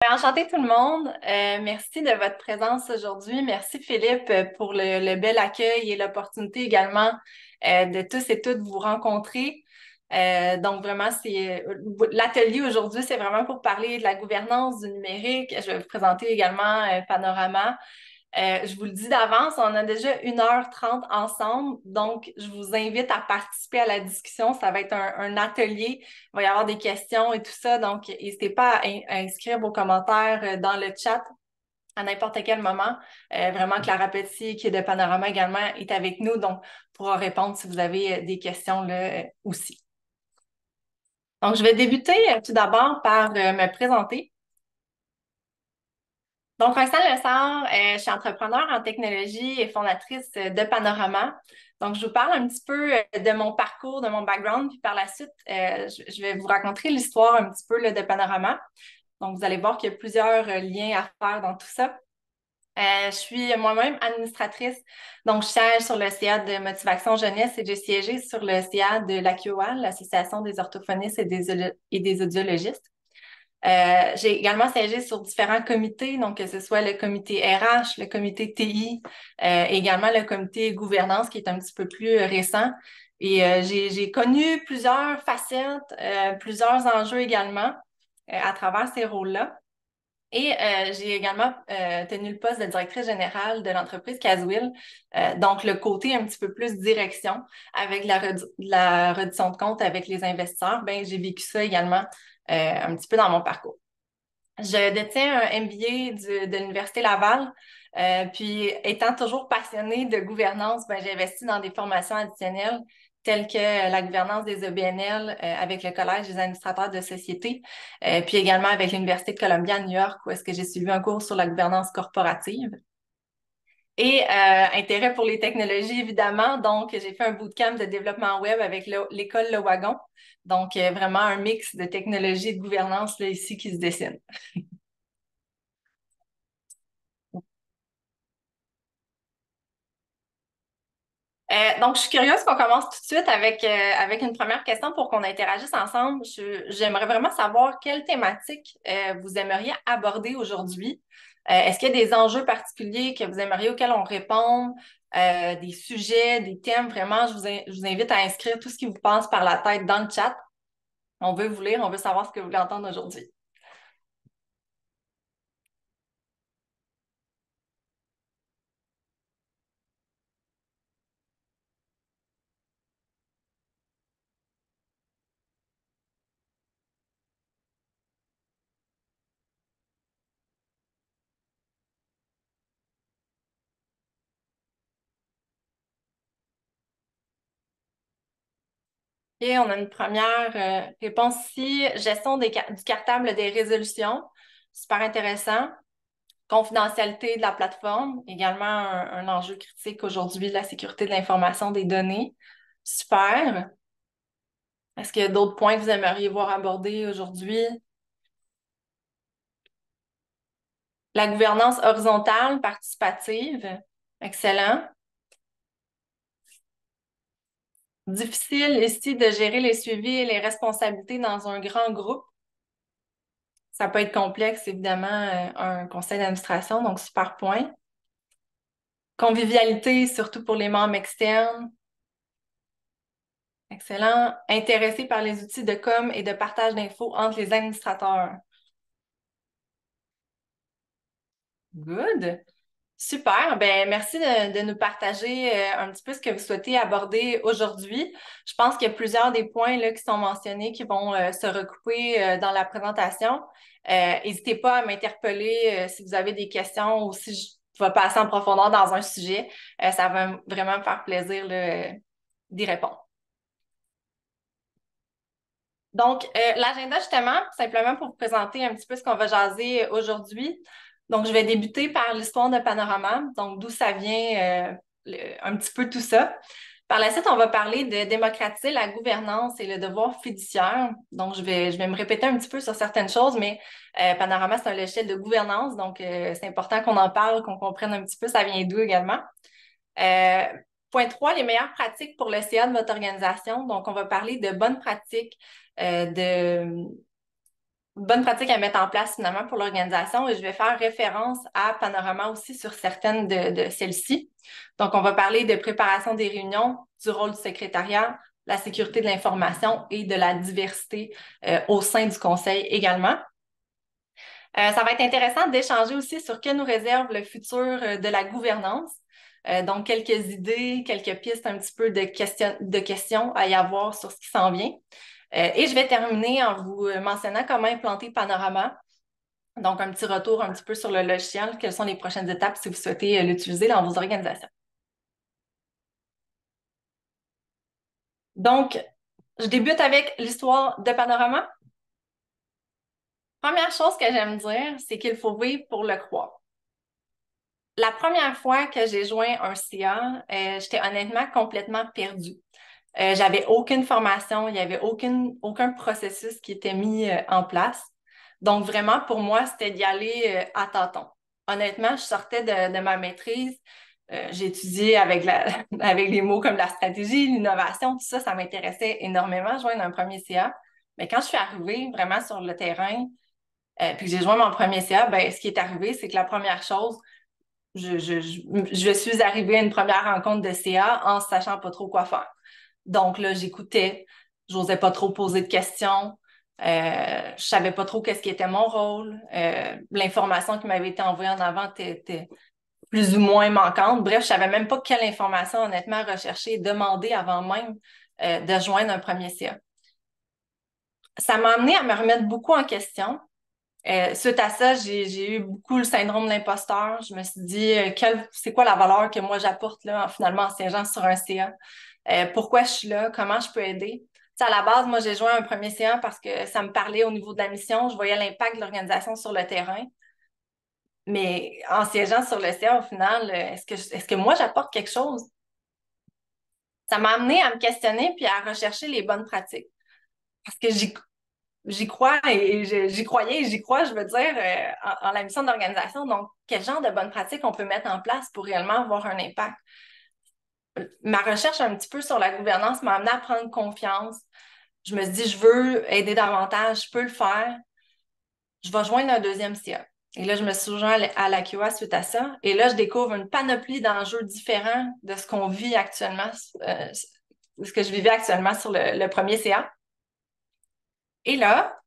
Enchantée tout le monde. Merci de votre présence aujourd'hui. Merci Philippe pour le bel accueil et l'opportunité également de tous et toutes vous rencontrer. Donc vraiment, c'est l'atelier aujourd'hui, c'est vraiment pour parler de la gouvernance du numérique. Je vais vous présenter également Panorama. Je vous le dis d'avance, on a déjà 1h30 ensemble, donc je vous invite à participer à la discussion. Ça va être un atelier, il va y avoir des questions et tout ça, donc n'hésitez pas à inscrire vos commentaires dans le chat à n'importe quel moment. Vraiment, Clara Petit, qui est de Panorama également, est avec nous, donc pourra répondre si vous avez des questions là aussi. Donc, je vais débuter tout d'abord par me présenter. Donc, Roxane Lessard, je suis entrepreneur en technologie et fondatrice de Panorama. Donc, je vous parle un petit peu de mon parcours, de mon background, puis par la suite, je vais vous raconter l'histoire un petit peu là, de Panorama. Donc, vous allez voir qu'il y a plusieurs liens à faire dans tout ça. Je suis moi-même administratrice, donc je siège sur le CA de Motivation Jeunesse et j'ai siégé sur le CA de l'AQOAL, l'Association des orthophonistes et des audiologistes. J'ai également siégé sur différents comités, donc que ce soit le comité RH, le comité TI, également le comité gouvernance qui est un petit peu plus récent. Et j'ai connu plusieurs facettes, plusieurs enjeux également à travers ces rôles-là. Et j'ai également tenu le poste de directrice générale de l'entreprise Caswell, donc le côté un petit peu plus direction avec la reddition de comptes avec les investisseurs. Ben, j'ai vécu ça également un petit peu dans mon parcours. Je détiens un MBA de l'Université Laval. Puis, étant toujours passionnée de gouvernance, ben, j'ai investi dans des formations additionnelles telles que la gouvernance des EBNL avec le Collège des administrateurs de société, puis également avec l'Université de Columbia à New York, où est-ce que j'ai suivi un cours sur la gouvernance corporative. Et intérêt pour les technologies, évidemment. Donc, j'ai fait un bootcamp de développement web avec l'école Le Wagon. Donc, vraiment un mix de technologie et de gouvernance là, ici qui se dessine. Donc, je suis curieuse qu'on commence tout de suite avec une première question pour qu'on interagisse ensemble. J'aimerais vraiment savoir quelle thématique vous aimeriez aborder aujourd'hui. Est-ce qu'il y a des enjeux particuliers que vous aimeriez auxquels on réponde, des sujets, des thèmes? Vraiment, je vous invite à inscrire tout ce qui vous passe par la tête dans le chat. On veut vous lire, on veut savoir ce que vous voulez entendre aujourd'hui. Et on a une première réponse ici. Gestion du cartable des résolutions. Super intéressant. Confidentialité de la plateforme, également un enjeu critique aujourd'hui, la sécurité de l'information des données. Super. Est-ce qu'il y a d'autres points que vous aimeriez voir abordés aujourd'hui? La gouvernance horizontale participative. Excellent. Difficile ici de gérer les suivis et les responsabilités dans un grand groupe. Ça peut être complexe, évidemment, un conseil d'administration, donc super point. Convivialité, surtout pour les membres externes. Excellent. Intéressé par les outils de com et de partage d'infos entre les administrateurs. Good. Super. Ben, merci de nous partager un petit peu ce que vous souhaitez aborder aujourd'hui. Je pense qu'il y a plusieurs des points là, qui sont mentionnés qui vont se recouper dans la présentation. N'hésitez pas à m'interpeller si vous avez des questions ou si je vais passer en profondeur dans un sujet. Ça va vraiment me faire plaisir là, d'y répondre. Donc, l'agenda, justement, simplement pour vous présenter un petit peu ce qu'on va jaser aujourd'hui. Donc, je vais débuter par l'histoire de Panorama, donc d'où ça vient, un petit peu tout ça. Par la suite, on va parler de démocratiser la gouvernance et le devoir fiduciaire. Donc, je vais me répéter un petit peu sur certaines choses, mais Panorama, c'est un logiciel de gouvernance, donc c'est important qu'on en parle, qu'on comprenne un petit peu ça vient d'où également. Euh, Point 3, les meilleures pratiques pour le CA de votre organisation. Donc, on va parler de bonnes pratiques, de bonnes pratiques à mettre en place finalement pour l'organisation et je vais faire référence à Panorama aussi sur certaines de celles-ci. Donc, on va parler de préparation des réunions, du rôle du secrétariat, la sécurité de l'information et de la diversité au sein du conseil également. Ça va être intéressant d'échanger aussi sur que nous réserve le futur de la gouvernance. Donc, quelques idées, quelques pistes, un petit peu de questions à y avoir sur ce qui s'en vient. Et je vais terminer en vous mentionnant comment implanter Panorama. Donc, un petit retour un petit peu sur le logiciel. Quelles sont les prochaines étapes si vous souhaitez l'utiliser dans vos organisations? Donc, je débute avec l'histoire de Panorama. Première chose que j'aime dire, c'est qu'il faut vivre pour le croire. La première fois que j'ai joint un CA, j'étais honnêtement complètement perdue. J'avais aucune formation, il n'y avait aucun processus qui était mis en place. Donc, vraiment, pour moi, c'était d'y aller à tâtons. Honnêtement, je sortais de ma maîtrise. J'ai étudié avec, avec les mots comme la stratégie, l'innovation, tout ça, ça m'intéressait énormément, joindre un premier CA. Mais quand je suis arrivée vraiment sur le terrain, puis que j'ai joint mon premier CA, ben, ce qui est arrivé, c'est que la première chose, je suis arrivée à une première rencontre de CA en ne sachant pas trop quoi faire. Donc là, j'écoutais, j'osais pas trop poser de questions, je savais pas trop qu'est-ce qui était mon rôle, l'information qui m'avait été envoyée en avant était plus ou moins manquante. Bref, je savais même pas quelle information honnêtement rechercher et demander avant même de joindre un premier CA. Ça m'a amené à me remettre beaucoup en question. Suite à ça, j'ai eu beaucoup le syndrome de l'imposteur. Je me suis dit, c'est quoi la valeur que moi j'apporte là, finalement en siégeant sur un CA? Pourquoi je suis là? Comment je peux aider? T'sais, à la base, moi, j'ai joint un premier CA parce que ça me parlait au niveau de la mission. Je voyais l'impact de l'organisation sur le terrain. Mais en siégeant sur le CA, au final, est-ce que moi, j'apporte quelque chose? Ça m'a amené à me questionner puis à rechercher les bonnes pratiques. Parce que j'y crois et j'y croyais et j'y crois, je veux dire, en la mission d'organisation. Donc, quel genre de bonnes pratiques on peut mettre en place pour réellement avoir un impact? Ma recherche un petit peu sur la gouvernance m'a amené à prendre confiance. Je me suis dit, je veux aider davantage, je peux le faire. Je vais joindre un deuxième CA. Et là, je me suis joint à la QA suite à ça. Et là, je découvre une panoplie d'enjeux différents de ce qu'on vit actuellement, de ce que je vivais actuellement sur le premier CA. Et là,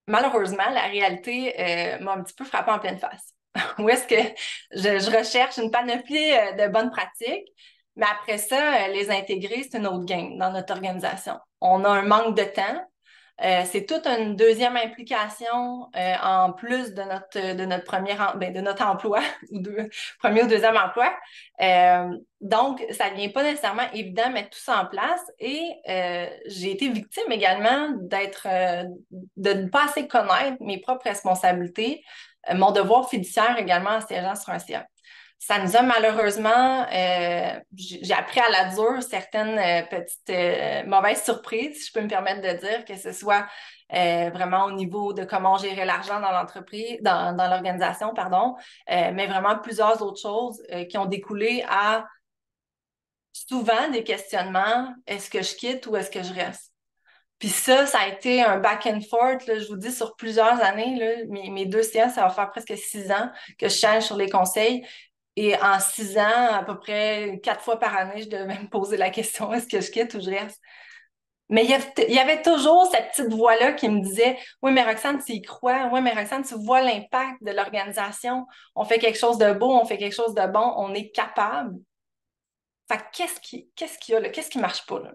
malheureusement, la réalité m'a un petit peu frappée en pleine face. Où est-ce que je recherche une panoplie de bonnes pratiques, mais après ça, les intégrer, c'est une autre game dans notre organisation. On a un manque de temps. C'est toute une deuxième implication en plus de notre de notre emploi, premier ou deuxième emploi. Donc, ça ne devient pas nécessairement évident de mettre tout ça en place. Et j'ai été victime également de ne pas assez connaître mes propres responsabilités, mon devoir fiduciaire également en siégeant sur un CA. Ça nous a malheureusement, j'ai appris à la dure certaines petites mauvaises surprises, si je peux me permettre de dire, que ce soit vraiment au niveau de comment gérer l'argent dans l'entreprise, dans l'organisation, pardon, mais vraiment plusieurs autres choses qui ont découlé à souvent des questionnements, est-ce que je quitte ou est-ce que je reste? Puis ça a été un back and forth, là, je vous dis, sur plusieurs années. Là, mes deux séances, ça va faire presque 6 ans que je change sur les conseils. Et en 6 ans, à peu près 4 fois par année, je devais me poser la question, est-ce que je quitte ou je reste? Mais il y avait toujours cette petite voix-là qui me disait, oui, mais Roxane, tu y crois. Oui, mais Roxane, tu vois l'impact de l'organisation. On fait quelque chose de beau, on fait quelque chose de bon, on est capable. Fait que qu'est-ce qu'il y a là? Qu'est-ce qui marche pas là?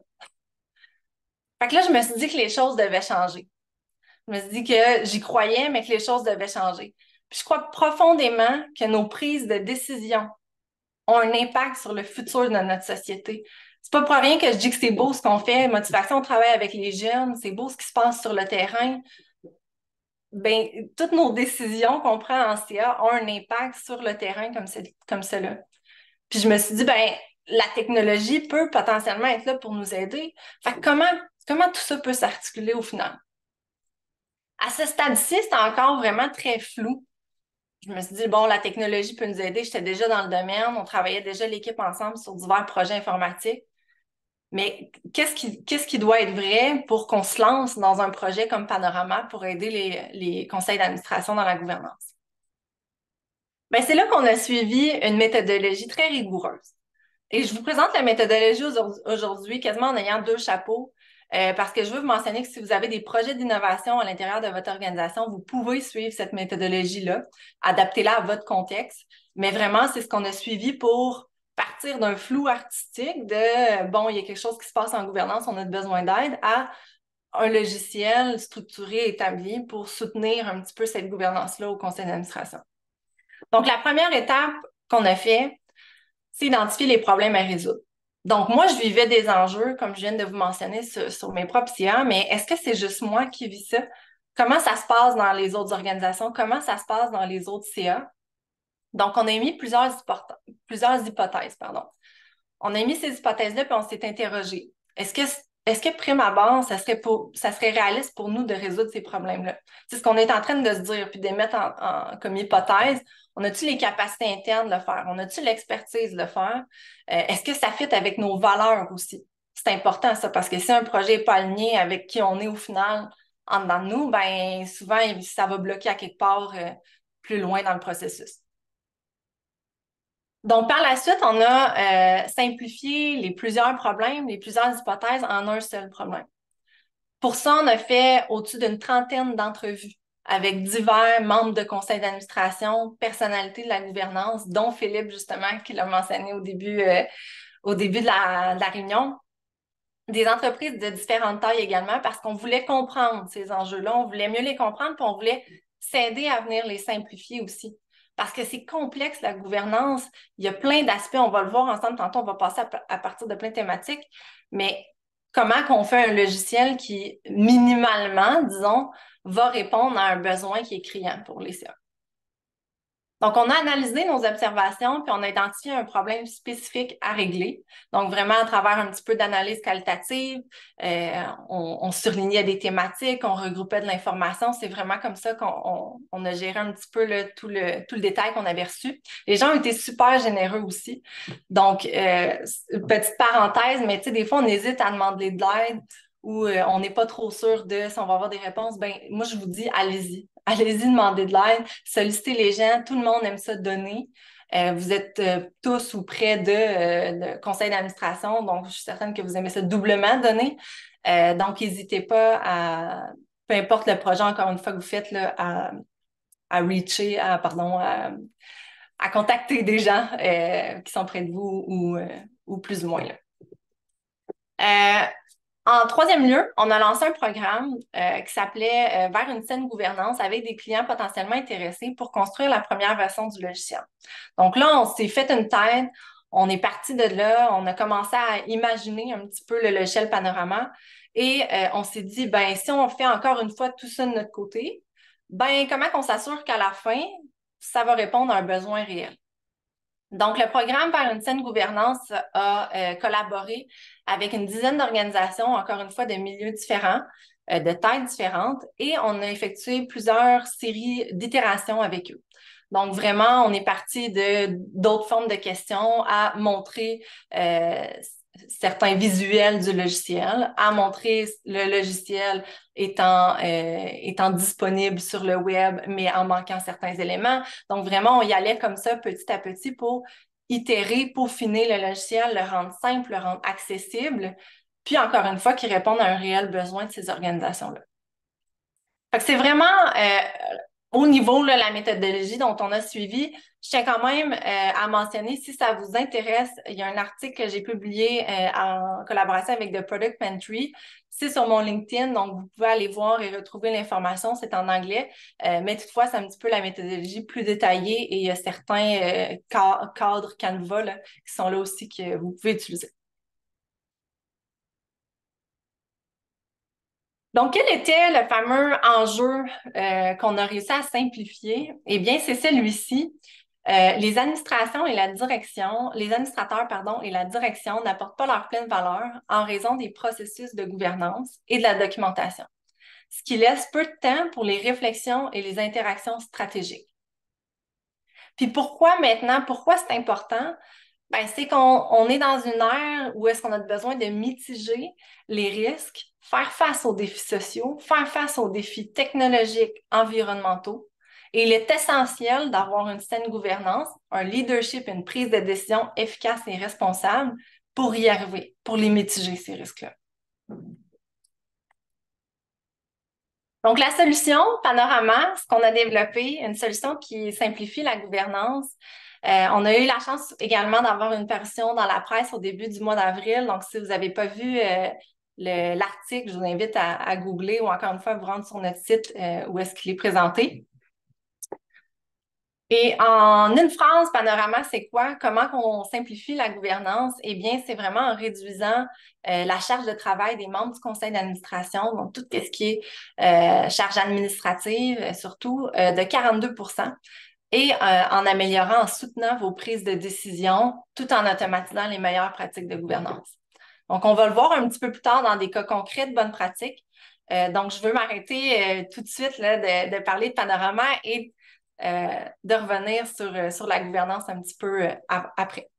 Fait que là, je me suis dit que les choses devaient changer. Je me suis dit que j'y croyais, mais que les choses devaient changer. Puis je crois profondément que nos prises de décision ont un impact sur le futur de notre société. C'est pas pour rien que je dis que c'est beau ce qu'on fait, motivation au travail avec les jeunes, c'est beau ce qui se passe sur le terrain. Ben, toutes nos décisions qu'on prend en CA ont un impact sur le terrain comme cela. Puis je me suis dit, ben, la technologie peut potentiellement être là pour nous aider. Fait que comment tout ça peut s'articuler au final? À ce stade-ci, c'est encore vraiment très flou. Je me suis dit, bon, la technologie peut nous aider. J'étais déjà dans le domaine. On travaillait déjà l'équipe ensemble sur divers projets informatiques. Mais qu'est-ce qui doit être vrai pour qu'on se lance dans un projet comme Panorama pour aider les conseils d'administration dans la gouvernance? Ben, c'est là qu'on a suivi une méthodologie très rigoureuse. Et je vous présente la méthodologie aujourd'hui quasiment en ayant deux chapeaux, parce que je veux vous mentionner que si vous avez des projets d'innovation à l'intérieur de votre organisation, vous pouvez suivre cette méthodologie-là, adaptez-la à votre contexte. Mais vraiment, c'est ce qu'on a suivi pour partir d'un flou artistique de, bon, il y a quelque chose qui se passe en gouvernance, on a besoin d'aide, à un logiciel structuré, établi pour soutenir un petit peu cette gouvernance-là au conseil d'administration. Donc, la première étape qu'on a fait, c'est identifier les problèmes à résoudre. Donc, moi, je vivais des enjeux, comme je viens de vous mentionner, sur mes propres CA, mais est-ce que c'est juste moi qui vis ça? Comment ça se passe dans les autres organisations? Comment ça se passe dans les autres CA? Donc, on a émis plusieurs hypothèses, pardon. On a mis ces hypothèses-là, puis on s'est interrogé. Est-ce que prime abord, ça serait réaliste pour nous de résoudre ces problèmes-là? C'est ce qu'on est en train de se dire, puis d'émettre comme hypothèse. On a-tu les capacités internes de le faire? On a-tu l'expertise de le faire? Est-ce que ça fit avec nos valeurs aussi? C'est important, ça, parce que si un projet n'est pas aligné avec qui on est au final, en dedans de nous, ben souvent, ça va bloquer à quelque part plus loin dans le processus. Donc, par la suite, on a simplifié les plusieurs problèmes, les plusieurs hypothèses en un seul problème. Pour ça, on a fait au-dessus d'une trentaine d'entrevues avec divers membres de conseil d'administration, personnalités de la gouvernance, dont Philippe, justement, qui l'a mentionné au début de la réunion. Des entreprises de différentes tailles également, parce qu'on voulait comprendre ces enjeux-là, on voulait mieux les comprendre, puis on voulait s'aider à venir les simplifier aussi. Parce que c'est complexe, la gouvernance. Il y a plein d'aspects, on va le voir ensemble, tantôt on va passer à partir de plein de thématiques, mais comment qu'on fait un logiciel qui, minimalement, disons, va répondre à un besoin qui est criant pour les CA. Donc, on a analysé nos observations, puis on a identifié un problème spécifique à régler. Donc, vraiment, à travers un petit peu d'analyse qualitative, on surlignait des thématiques, on regroupait de l'information. C'est vraiment comme ça qu'on a géré un petit peu tout le détail qu'on avait reçu. Les gens ont été super généreux aussi. Donc, petite parenthèse, mais tu sais, des fois, on hésite à demander de l'aide ou on n'est pas trop sûr de si on va avoir des réponses. Ben, moi, je vous dis, allez-y. Allez-y, demandez de l'aide, sollicitez les gens. Tout le monde aime ça donner. Vous êtes tous ou près de conseil d'administration, donc je suis certaine que vous aimez ça doublement donner. Donc, n'hésitez pas peu importe le projet, encore une fois, que vous faites, là, à reacher, à contacter des gens qui sont près de vous ou plus ou moins là. En troisième lieu, on a lancé un programme qui s'appelait Vers une saine gouvernance avec des clients potentiellement intéressés pour construire la première version du logiciel. Donc là, on s'est fait une tête, on est parti de là, on a commencé à imaginer un petit peu le logiciel Panorama et on s'est dit, ben si on fait encore une fois tout ça de notre côté, ben comment on s'assure qu'à la fin, ça va répondre à un besoin réel? Donc, le programme Vers une saine gouvernance a collaboré avec une dizaine d'organisations, encore une fois, de milieux différents, de tailles différentes, et on a effectué plusieurs séries d'itérations avec eux. Donc, vraiment, on est parti de d'autres formes de questions à montrer certains visuels du logiciel, à montrer le logiciel étant disponible sur le web, mais en manquant certains éléments. Donc, vraiment, on y allait comme ça petit à petit pour itérer, peaufiner le logiciel, le rendre simple, le rendre accessible, puis encore une fois, qui répondent à un réel besoin de ces organisations-là. Fait que c'est vraiment au niveau de la méthodologie dont on a suivi, je tiens quand même à mentionner, si ça vous intéresse, il y a un article que j'ai publié en collaboration avec The Product Pantry. C'est sur mon LinkedIn, donc vous pouvez aller voir et retrouver l'information. C'est en anglais, mais toutefois, c'est un petit peu la méthodologie plus détaillée et il y a certains cadres Canva là, qui sont là aussi que vous pouvez utiliser. Donc, quel était le fameux enjeu qu'on a réussi à simplifier? Eh bien, c'est celui-ci. Les administrateurs, pardon, et la direction n'apportent pas leur pleine valeur en raison des processus de gouvernance et de la documentation, ce qui laisse peu de temps pour les réflexions et les interactions stratégiques. Puis pourquoi maintenant? Pourquoi c'est important? Ben, c'est qu'on est dans une ère où est-ce qu'on a besoin de mitiger les risques, faire face aux défis sociaux, faire face aux défis technologiques, environnementaux. Et il est essentiel d'avoir une saine gouvernance, un leadership, une prise de décision efficace et responsable pour y arriver, pour les mitiger, ces risques-là. Donc, la solution, Panorama, ce qu'on a développé, une solution qui simplifie la gouvernance. On a eu la chance également d'avoir une parution dans la presse au début du mois d'avril. Donc, si vous n'avez pas vu l'article, je vous invite à googler ou encore une fois vous rendre sur notre site où est-ce qu'il est présenté. Et en une phrase, Panorama, c'est quoi? Comment on simplifie la gouvernance? Eh bien, c'est vraiment en réduisant la charge de travail des membres du conseil d'administration, donc tout ce qui est charge administrative, surtout, de 42 et en améliorant, en soutenant vos prises de décision, tout en automatisant les meilleures pratiques de gouvernance. Donc, on va le voir un petit peu plus tard dans des cas concrets de bonnes pratiques. Donc, je veux m'arrêter tout de suite là, de parler de Panorama et de revenir sur la gouvernance un petit peu après.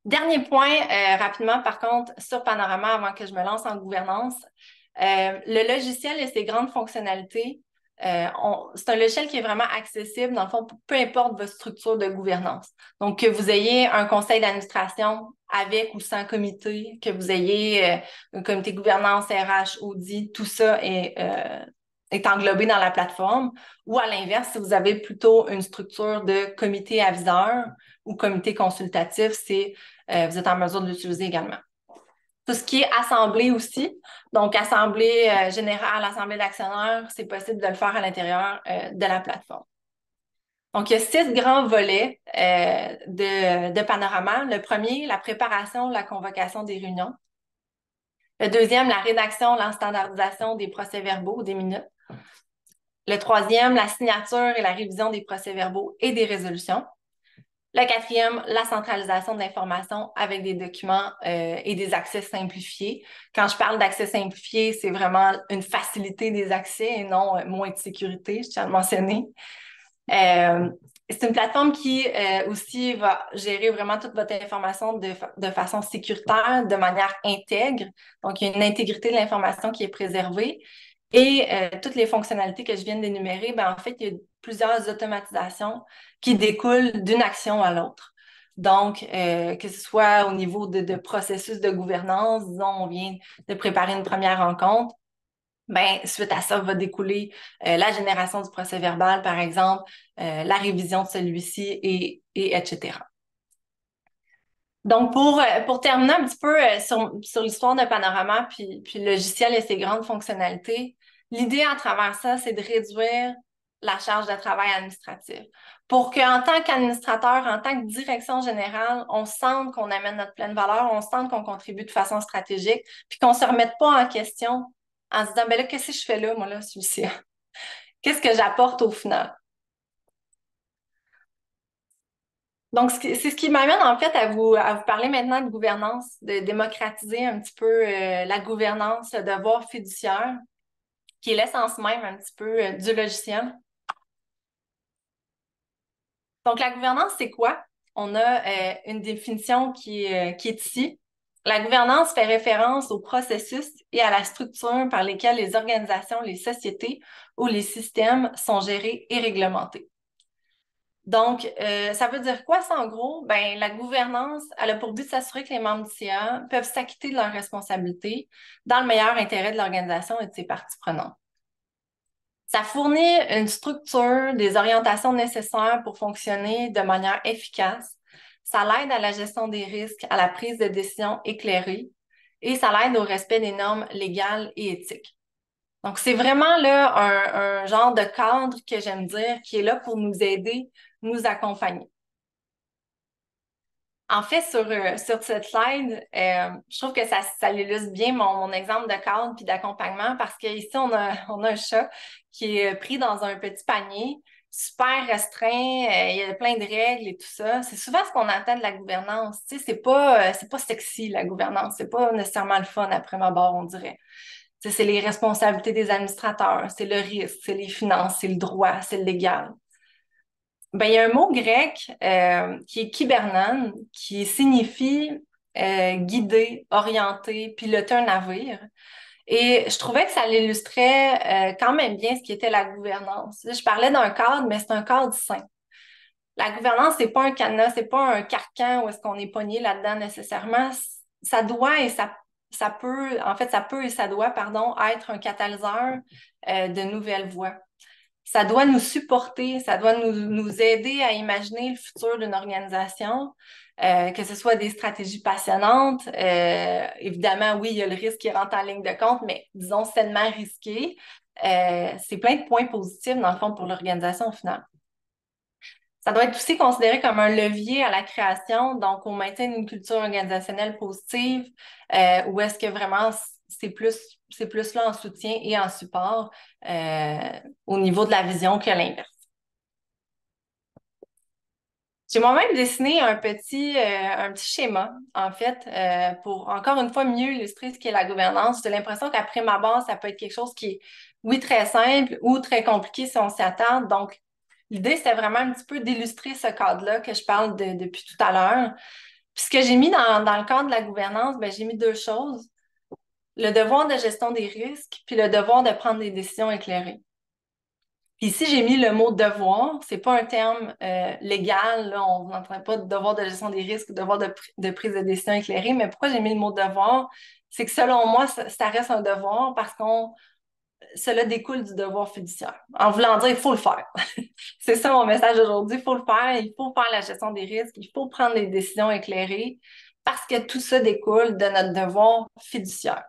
Dernier point, rapidement, par contre, sur Panorama, avant que je me lance en gouvernance, le logiciel et ses grandes fonctionnalités, c'est un logiciel qui est vraiment accessible, dans le fond, peu importe votre structure de gouvernance. Donc, que vous ayez un conseil d'administration avec ou sans comité, que vous ayez un comité de gouvernance, RH, audit, tout ça est englobé dans la plateforme. Ou à l'inverse, si vous avez plutôt une structure de comité aviseur ou comité consultatif, vous êtes en mesure de l'utiliser également. Tout ce qui est assemblée aussi, donc assemblée générale, assemblée d'actionnaires, c'est possible de le faire à l'intérieur de la plateforme. Donc, il y a 6 grands volets de Panorama. Le premier, la préparation, la convocation des réunions. Le deuxième, la rédaction, la standardisation des procès-verbaux, des minutes. Le troisième, la signature et la révision des procès-verbaux et des résolutions. Le quatrième, la centralisation de l'information avec des documents et des accès simplifiés. Quand je parle d'accès simplifié, c'est vraiment une facilité des accès et non moins de sécurité, je tiens à le mentionner. C'est une plateforme qui aussi va gérer vraiment toute votre information de façon sécuritaire, de manière intègre. Donc, il y a une intégrité de l'information qui est préservée. Et toutes les fonctionnalités que je viens d'énumérer, ben, en fait, il y a plusieurs automatisations qui découlent d'une action à l'autre. Donc, que ce soit au niveau de processus de gouvernance, disons, on vient de préparer une première rencontre, ben, suite à ça va découler la génération du procès-verbal, par exemple, la révision de celui-ci et etc. Donc, pour terminer un petit peu sur l'histoire de Panorama, puis le logiciel et ses grandes fonctionnalités, l'idée à travers ça, c'est de réduire la charge de travail administrative pour qu'en tant qu'administrateur, en tant que direction générale, on sente qu'on amène notre pleine valeur, on sente qu'on contribue de façon stratégique, puis qu'on ne se remette pas en question en se disant, ben là, qu'est-ce que je fais là, moi, là, celui-ci? Qu'est-ce que j'apporte au final? Donc, c'est ce qui m'amène en fait à vous parler maintenant de gouvernance, de démocratiser un petit peu la gouvernance, le devoir fiduciaire, qui est l'essence même un petit peu du logiciel. Donc, la gouvernance, c'est quoi? On a une définition qui est ici. La gouvernance fait référence au processus et à la structure par lesquels les organisations, les sociétés ou les systèmes sont gérés et réglementés. Donc, ça veut dire quoi, ça, en gros? Ben, la gouvernance, elle a pour but de s'assurer que les membres du CA peuvent s'acquitter de leurs responsabilités dans le meilleur intérêt de l'organisation et de ses parties prenantes. Ça fournit une structure, des orientations nécessaires pour fonctionner de manière efficace. Ça l'aide à la gestion des risques, à la prise de décision éclairée et ça l'aide au respect des normes légales et éthiques. Donc, c'est vraiment là un genre de cadre que j'aime dire qui est là pour nous aider, nous accompagner. En fait, sur cette slide, je trouve que ça illustre bien mon exemple de cadre puis d'accompagnement parce qu'ici, on a un chat qui est pris dans un petit panier, super restreint, il y a plein de règles et tout ça. C'est souvent ce qu'on attend de la gouvernance. Tu sais, c'est pas sexy, la gouvernance. C'est pas nécessairement le fun après ma barre, on dirait. Tu sais, c'est les responsabilités des administrateurs, c'est le risque, c'est les finances, c'est le droit, c'est le légal. Ben, il y a un mot grec qui est kybernan, qui signifie guider, orienter, piloter un navire. Et je trouvais que ça l'illustrait quand même bien ce qui était la gouvernance. Je parlais d'un cadre, mais c'est un cadre sain. La gouvernance, c'est pas un cadenas, c'est pas un carcan où est-ce qu'on est pogné là-dedans nécessairement. Ça doit et ça peut, en fait, ça peut et ça doit, pardon, être un catalyseur de nouvelles voies. Ça doit nous supporter, ça doit nous aider à imaginer le futur d'une organisation, que ce soit des stratégies passionnantes. Évidemment, oui, il y a le risque qui rentre en ligne de compte, mais disons sainement risqué. C'est plein de points positifs, dans le fond, pour l'organisation au final. Ça doit être aussi considéré comme un levier à la création, donc au maintien d'une culture organisationnelle positive, ou est-ce que vraiment c'est plus là en soutien et en support euh, au niveau de la vision que l'inverse. J'ai moi-même dessiné un petit schéma, en fait, pour encore une fois mieux illustrer ce qu'est la gouvernance. J'ai l'impression qu'après ma base, ça peut être quelque chose qui est, oui, très simple ou très compliqué si on s'y attend. Donc, l'idée, c'était vraiment un petit peu d'illustrer ce cadre-là que je parle depuis tout à l'heure. Puis ce que j'ai mis dans le cadre de la gouvernance, ben, j'ai mis deux choses. Le devoir de gestion des risques, puis le devoir de prendre des décisions éclairées. Puis ici, j'ai mis le mot devoir. C'est pas un terme légal. Là, on n'entend pas de devoir de gestion des risques, devoir de prise de décision éclairée. Mais pourquoi j'ai mis le mot devoir? C'est que selon moi, ça reste un devoir parce qu'on cela découle du devoir fiduciaire. En voulant dire, il faut le faire. C'est ça mon message aujourd'hui. Il faut le faire. Il faut faire la gestion des risques. Il faut prendre des décisions éclairées parce que tout ça découle de notre devoir fiduciaire.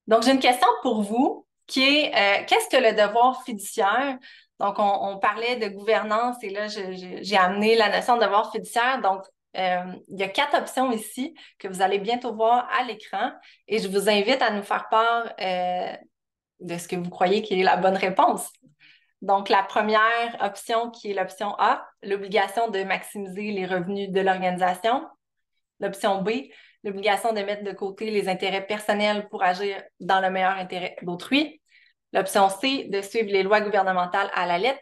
Donc, j'ai une question pour vous qui est qu'est-ce que le devoir fiduciaire? Donc, on parlait de gouvernance et là, j'ai amené la notion de devoir fiduciaire. Donc, il y a quatre options ici que vous allez bientôt voir à l'écran et je vous invite à nous faire part de ce que vous croyez qui est la bonne réponse. Donc, la première option qui est l'option A, l'obligation de maximiser les revenus de l'organisation. L'option B, l'obligation de mettre de côté les intérêts personnels pour agir dans le meilleur intérêt d'autrui. L'option C, de suivre les lois gouvernementales à la lettre.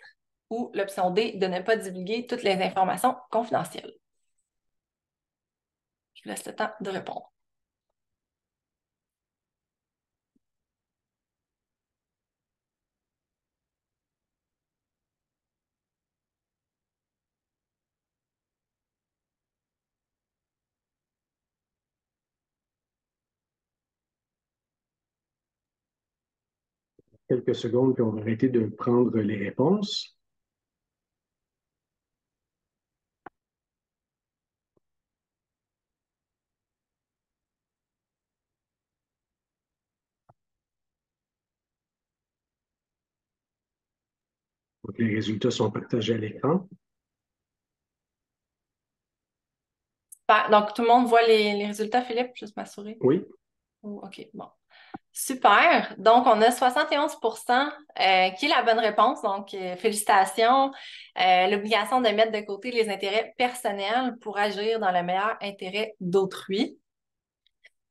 Ou l'option D, de ne pas divulguer toutes les informations confidentielles. Je vous laisse le temps de répondre. Quelques secondes, puis on va arrêter de prendre les réponses. Donc, les résultats sont partagés à l'écran. Donc, tout le monde voit les résultats, Philippe, juste m'assurer. Oui. Oh, OK, bon. Super. Donc, on a 71 qui est la bonne réponse. Donc, félicitations. L'obligation de mettre de côté les intérêts personnels pour agir dans le meilleur intérêt d'autrui.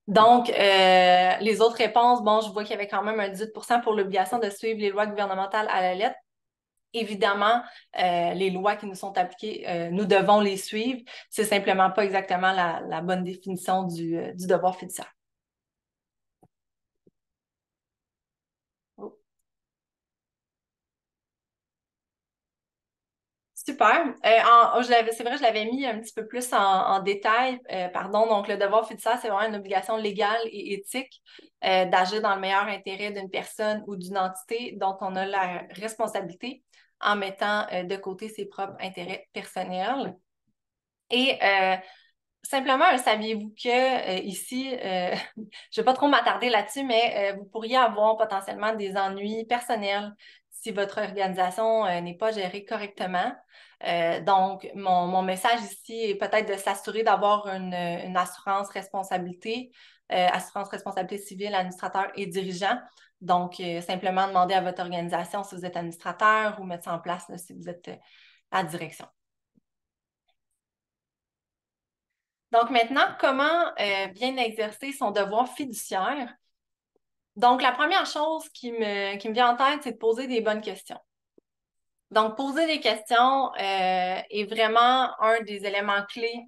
Donc, les autres réponses, bon, je vois qu'il y avait quand même un 18 pour l'obligation de suivre les lois gouvernementales à la lettre. Évidemment, les lois qui nous sont appliquées, nous devons les suivre. C'est simplement pas exactement la bonne définition du devoir fiduciaire. Super. C'est vrai, je l'avais mis un petit peu plus en détail. Pardon. Donc, le devoir fiduciaire, c'est vraiment une obligation légale et éthique d'agir dans le meilleur intérêt d'une personne ou d'une entité dont on a la responsabilité en mettant de côté ses propres intérêts personnels. Et simplement, saviez-vous que ici, je ne vais pas trop m'attarder là-dessus, mais vous pourriez avoir potentiellement des ennuis personnels si votre organisation n'est pas gérée correctement. Donc, mon message ici est peut-être de s'assurer d'avoir une assurance responsabilité civile, administrateur et dirigeant. Donc, simplement demander à votre organisation si vous êtes administrateur ou mettre ça en place là, si vous êtes à direction. Donc maintenant, comment bien exercer son devoir fiduciaire? Donc, la première chose qui me vient en tête, c'est de poser des bonnes questions. Donc, poser des questions est vraiment un des éléments clés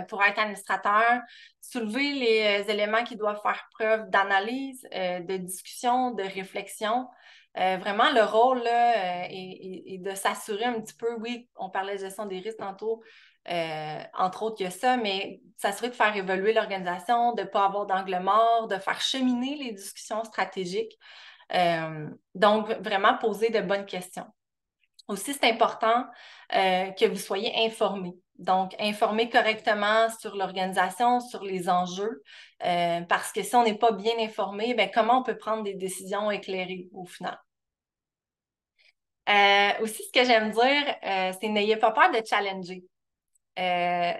pour être administrateur. Soulever les éléments qui doivent faire preuve d'analyse, de discussion, de réflexion. Vraiment, le rôle là, est de s'assurer un petit peu, oui, on parlait de gestion des risques tantôt, entre autres, il y a ça, mais s'assurer de faire évoluer l'organisation, de ne pas avoir d'angle mort, de faire cheminer les discussions stratégiques. Donc, vraiment poser de bonnes questions. Aussi, c'est important que vous soyez informés. Donc, informés correctement sur l'organisation, sur les enjeux, parce que si on n'est pas bien informé, bien, comment on peut prendre des décisions éclairées au final? Aussi, ce que j'aime dire, c'est n'ayez pas peur de challenger. Euh,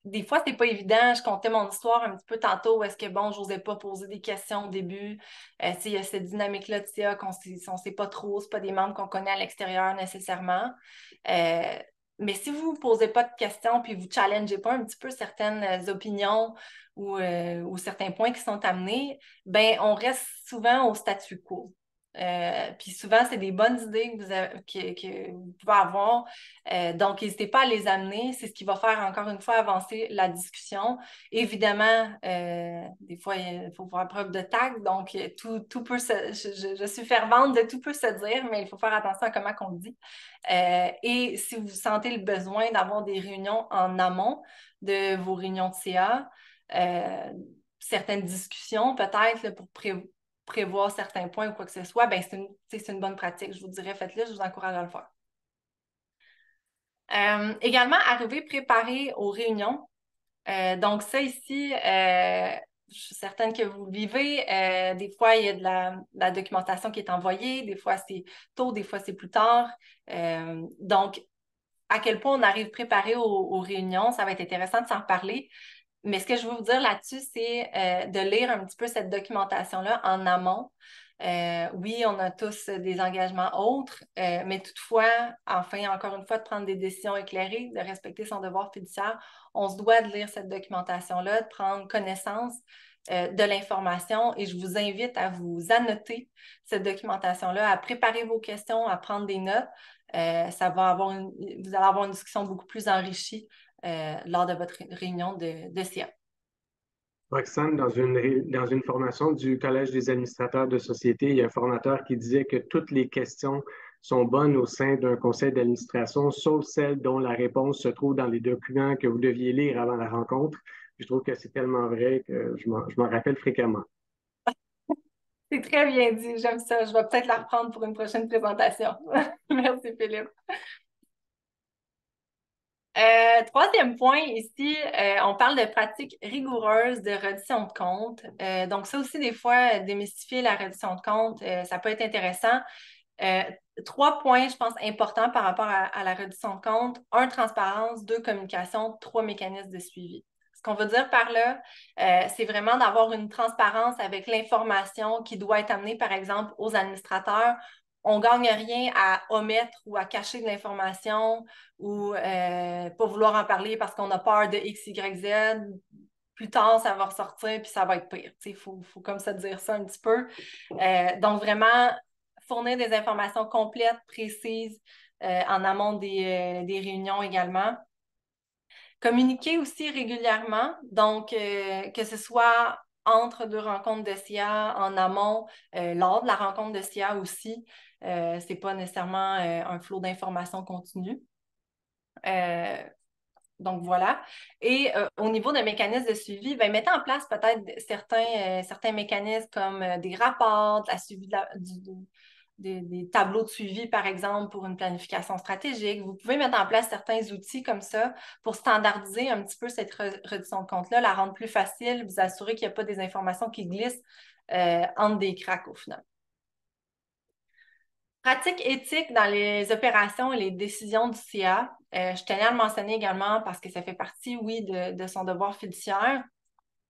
des fois, c'est pas évident. Je comptais mon histoire un petit peu tantôt où est-ce que, bon, j'osais pas poser des questions au début. Il y a cette dynamique-là de CA on sait pas trop, c'est pas des membres qu'on connaît à l'extérieur nécessairement. Euh, mais si vous ne posez pas de questions puis vous ne challengez pas un petit peu certaines opinions ou certains points qui sont amenés, ben on reste souvent au statu quo. Puis souvent, c'est des bonnes idées que vous pouvez avoir. Donc, n'hésitez pas à les amener. C'est ce qui va faire, encore une fois, avancer la discussion. Évidemment, des fois, il faut faire preuve de tact. Donc, tout peut je suis fervente de tout peut se dire, mais il faut faire attention à comment on le dit. Et si vous sentez le besoin d'avoir des réunions en amont de vos réunions de CA, certaines discussions peut-être là, pour prévoir certains points ou quoi que ce soit, ben c'est une bonne pratique. Je vous dirais, faites-le, je vous encourage à le faire. Également, arriver préparé aux réunions. Donc, ça ici, je suis certaine que vous le vivez. Des fois, il y a de la documentation qui est envoyée. Des fois, c'est tôt, des fois, c'est plus tard. Donc, à quel point on arrive préparé aux réunions, ça va être intéressant de s'en reparler. Mais ce que je veux vous dire là-dessus, c'est de lire un petit peu cette documentation-là en amont. Oui, on a tous des engagements autres, mais toutefois, enfin, encore une fois, de prendre des décisions éclairées, de respecter son devoir fiduciaire, on se doit de lire cette documentation-là, de prendre connaissance de l'information et je vous invite à vous annoter cette documentation-là, à préparer vos questions, à prendre des notes. Vous allez avoir une discussion beaucoup plus enrichie lors de votre réunion de CA. Roxane, dans une formation du Collège des administrateurs de société, il y a un formateur qui disait que toutes les questions sont bonnes au sein d'un conseil d'administration, sauf celles dont la réponse se trouve dans les documents que vous deviez lire avant la rencontre. Je trouve que c'est tellement vrai que je m'en rappelle fréquemment. C'est très bien dit, j'aime ça. Je vais peut-être la reprendre pour une prochaine présentation. Merci, Philippe. Troisième point ici, on parle de pratiques rigoureuses de reddition de compte. Donc, ça aussi, des fois, démystifier la reddition de compte, ça peut être intéressant. Euh, Trois points, je pense, importants par rapport à la reddition de compte. Un, transparence. Deux, communication. Trois, mécanismes de suivi. Ce qu'on veut dire par là, c'est vraiment d'avoir une transparence avec l'information qui doit être amenée, par exemple, aux administrateurs. On ne gagne rien à omettre ou à cacher de l'information ou pas vouloir en parler parce qu'on a peur de X, Y, Z. Plus tard, ça va ressortir puis ça va être pire. Il faut comme ça dire ça un petit peu. Donc, vraiment, fournir des informations complètes, précises en amont des réunions également. Communiquer aussi régulièrement, donc que ce soit entre deux rencontres de SIA en amont, lors de la rencontre de SIA aussi. Ce n'est pas nécessairement un flot d'informations continu. Donc voilà. Et au niveau des mécanismes de suivi, ben, mettez en place peut-être certains mécanismes comme des rapports, de la suivi des tableaux de suivi, par exemple, pour une planification stratégique. Vous pouvez mettre en place certains outils comme ça pour standardiser un petit peu cette reddition de compte-là, la rendre plus facile, vous assurer qu'il n'y a pas des informations qui glissent entre des cracks au final. Pratique éthique dans les opérations et les décisions du CA. Je tenais à le mentionner également parce que ça fait partie, oui, de son devoir fiduciaire.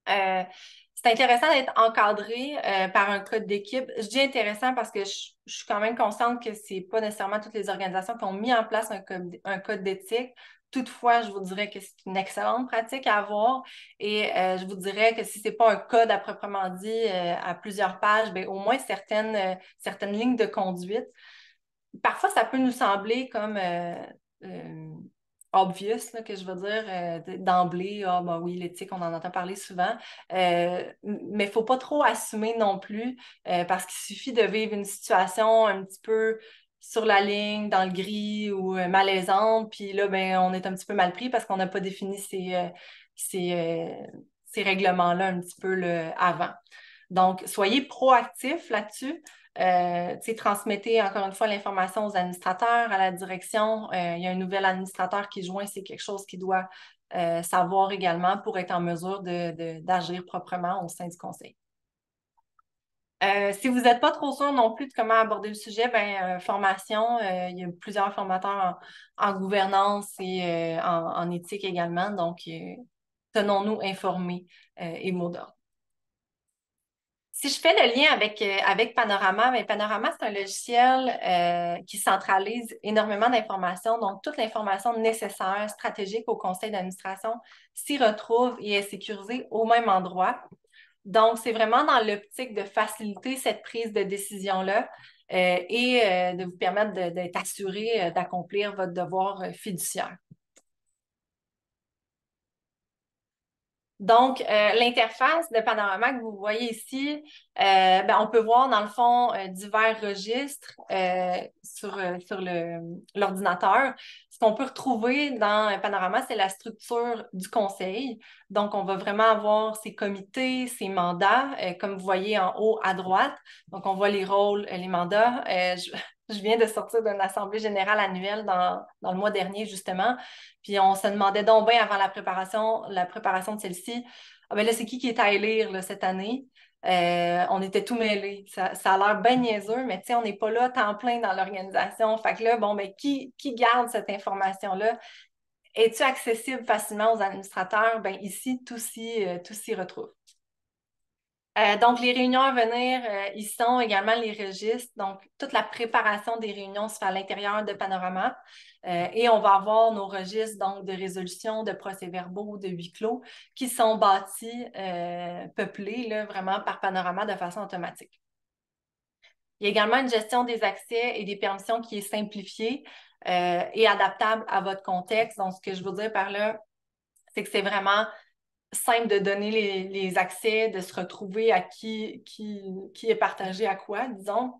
C'est intéressant d'être encadré par un code d'équipe. Je dis intéressant parce que je suis quand même consciente que ce n'est pas nécessairement toutes les organisations qui ont mis en place un code d'éthique. Toutefois, je vous dirais que c'est une excellente pratique à avoir et je vous dirais que si ce n'est pas un code à proprement dit à plusieurs pages, bien, au moins certaines lignes de conduite. parfois, ça peut nous sembler comme obvious, là, que je veux dire, d'emblée, ah ben oui, l'éthique, on en entend parler souvent, mais il ne faut pas trop assumer non plus, parce qu'il suffit de vivre une situation un petit peu sur la ligne, dans le gris ou malaisante, puis là, ben, on est un petit peu mal pris parce qu'on n'a pas défini ces, euh, ces règlements-là un petit peu là, avant. Donc, soyez proactifs là-dessus. Transmettez encore une fois l'information aux administrateurs, à la direction. Il y a un nouvel administrateur qui joint, c'est quelque chose qu'il doit savoir également pour être en mesure d'agir proprement au sein du conseil. Si vous n'êtes pas trop sûr non plus de comment aborder le sujet, ben, formation, il y a plusieurs formateurs en gouvernance et en éthique également. Donc, tenons-nous informés et mots d'ordre. Si je fais le lien avec Panorama, bien, Panorama, c'est un logiciel qui centralise énormément d'informations. Donc, toute l'information nécessaire, stratégique au conseil d'administration s'y retrouve et est sécurisée au même endroit. Donc, c'est vraiment dans l'optique de faciliter cette prise de décision-là et de vous permettre d'être assuré d'accomplir votre devoir fiduciaire. Donc, l'interface de Panorama que vous voyez ici, ben, on peut voir dans le fond divers registres sur l'ordinateur. Ce qu'on peut retrouver dans Panorama, c'est la structure du conseil. Donc, on va vraiment avoir ses comités, ses mandats, comme vous voyez en haut à droite. Donc, on voit les rôles, les mandats. Je viens de sortir d'une assemblée générale annuelle dans le mois dernier, justement. Puis on se demandait donc bien avant la préparation de celle-ci, ah ben là, c'est qui est à élire là, cette année? On était tout mêlés. Ça a l'air bien niaiseux, mais tu sais, on n'est pas là temps plein dans l'organisation. Fait que là, bon, ben, qui garde cette information-là? Es-tu accessible facilement aux administrateurs? Ben, ici, tout s'y retrouve. Donc, les réunions à venir, ils sont également les registres. Donc, toute la préparation des réunions se fait à l'intérieur de Panorama. Et on va avoir nos registres donc, de résolution, de procès-verbaux, de huis clos qui sont bâtis, peuplés là, vraiment par Panorama de façon automatique. Il y a également une gestion des accès et des permissions qui est simplifiée et adaptable à votre contexte. Donc, ce que je veux dire par là, c'est que c'est vraiment simple de donner les accès, de se retrouver à qui est partagé à quoi, disons.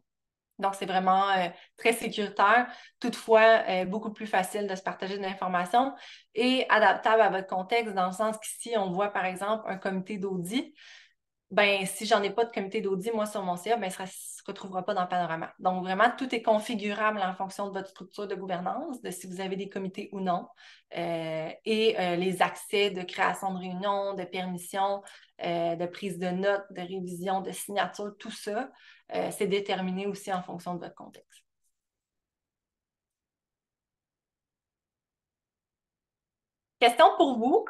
Donc, c'est vraiment très sécuritaire, toutefois beaucoup plus facile de se partager de l'information et adaptable à votre contexte, dans le sens qu'ici, on voit par exemple un comité d'audit. Ben, si j'en ai pas de comité d'audit, moi, sur mon CA, ben, ça ne se retrouvera pas dans Panorama. Donc, vraiment, tout est configurable en fonction de votre structure de gouvernance, de si vous avez des comités ou non, et les accès de création de réunions, de permission, de prise de notes, de révision, de signature, tout ça, c'est déterminé aussi en fonction de votre contexte. Question pour vous.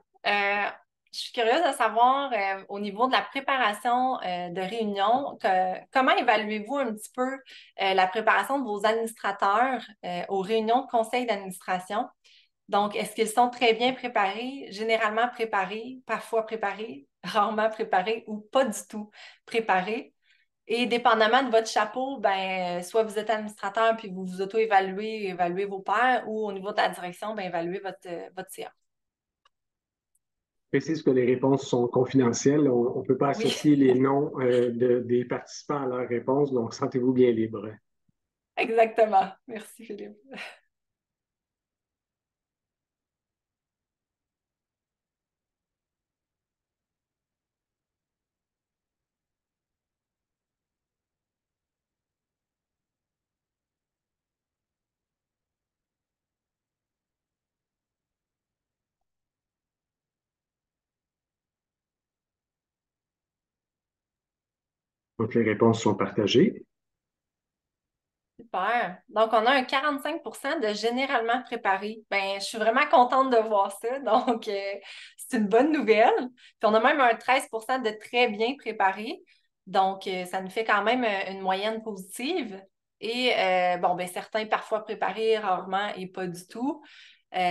Je suis curieuse de savoir, au niveau de la préparation de réunions, comment évaluez-vous un petit peu la préparation de vos administrateurs aux réunions de conseil d'administration? Donc, est-ce qu'ils sont très bien préparés, généralement préparés, parfois préparés, rarement préparés ou pas du tout préparés? Et dépendamment de votre chapeau, ben, soit vous êtes administrateur puis vous vous auto-évaluez, évaluez vos pairs, ou au niveau de la direction, ben, évaluez votre CA. Je précise que les réponses sont confidentielles. On ne peut pas Oui, associer les noms des participants à leurs réponses, donc sentez-vous bien libre. exactement. Merci, Philippe. Donc, les réponses sont partagées. Super. Donc, on a un 45% de généralement préparé. Ben, je suis vraiment contente de voir ça. Donc, c'est une bonne nouvelle. Puis, on a même un 13% de très bien préparé. Donc, ça nous fait quand même une moyenne positive. Et, bon, ben, certains parfois préparés, rarement et pas du tout.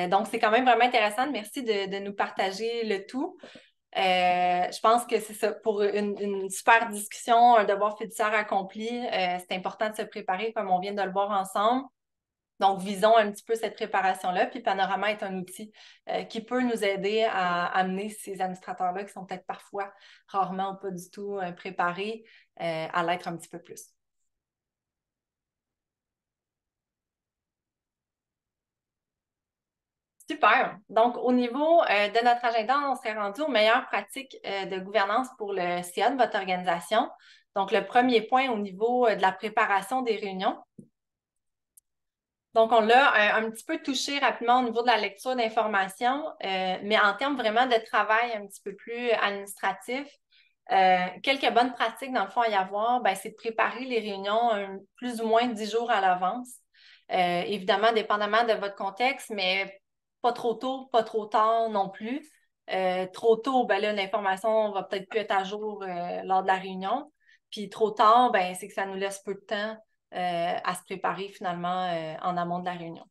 Donc, c'est quand même vraiment intéressant. Merci de nous partager le tout. Je pense que c'est ça. Pour une super discussion, un devoir fiduciaire accompli, c'est important de se préparer comme on vient de le voir ensemble. Donc, visons un petit peu cette préparation-là. Puis, Panorama est un outil qui peut nous aider à amener ces administrateurs-là qui sont peut-être parfois, rarement ou pas du tout préparés, à l'être un petit peu plus. Super. Donc, au niveau de notre agenda, on serait rendu aux meilleures pratiques de gouvernance pour le CA de votre organisation. Donc, le premier point au niveau de la préparation des réunions. Donc, on l'a un petit peu touché rapidement au niveau de la lecture d'informations, mais en termes vraiment de travail un petit peu plus administratif, quelques bonnes pratiques, dans le fond, à y avoir, ben, c'est de préparer les réunions plus ou moins 10 jours à l'avance. Évidemment, dépendamment de votre contexte, mais pas trop tôt, pas trop tard non plus. Trop tôt, ben là, l'information va peut-être plus être à jour lors de la réunion. Puis trop tard, ben, c'est que ça nous laisse peu de temps à se préparer finalement en amont de la réunion.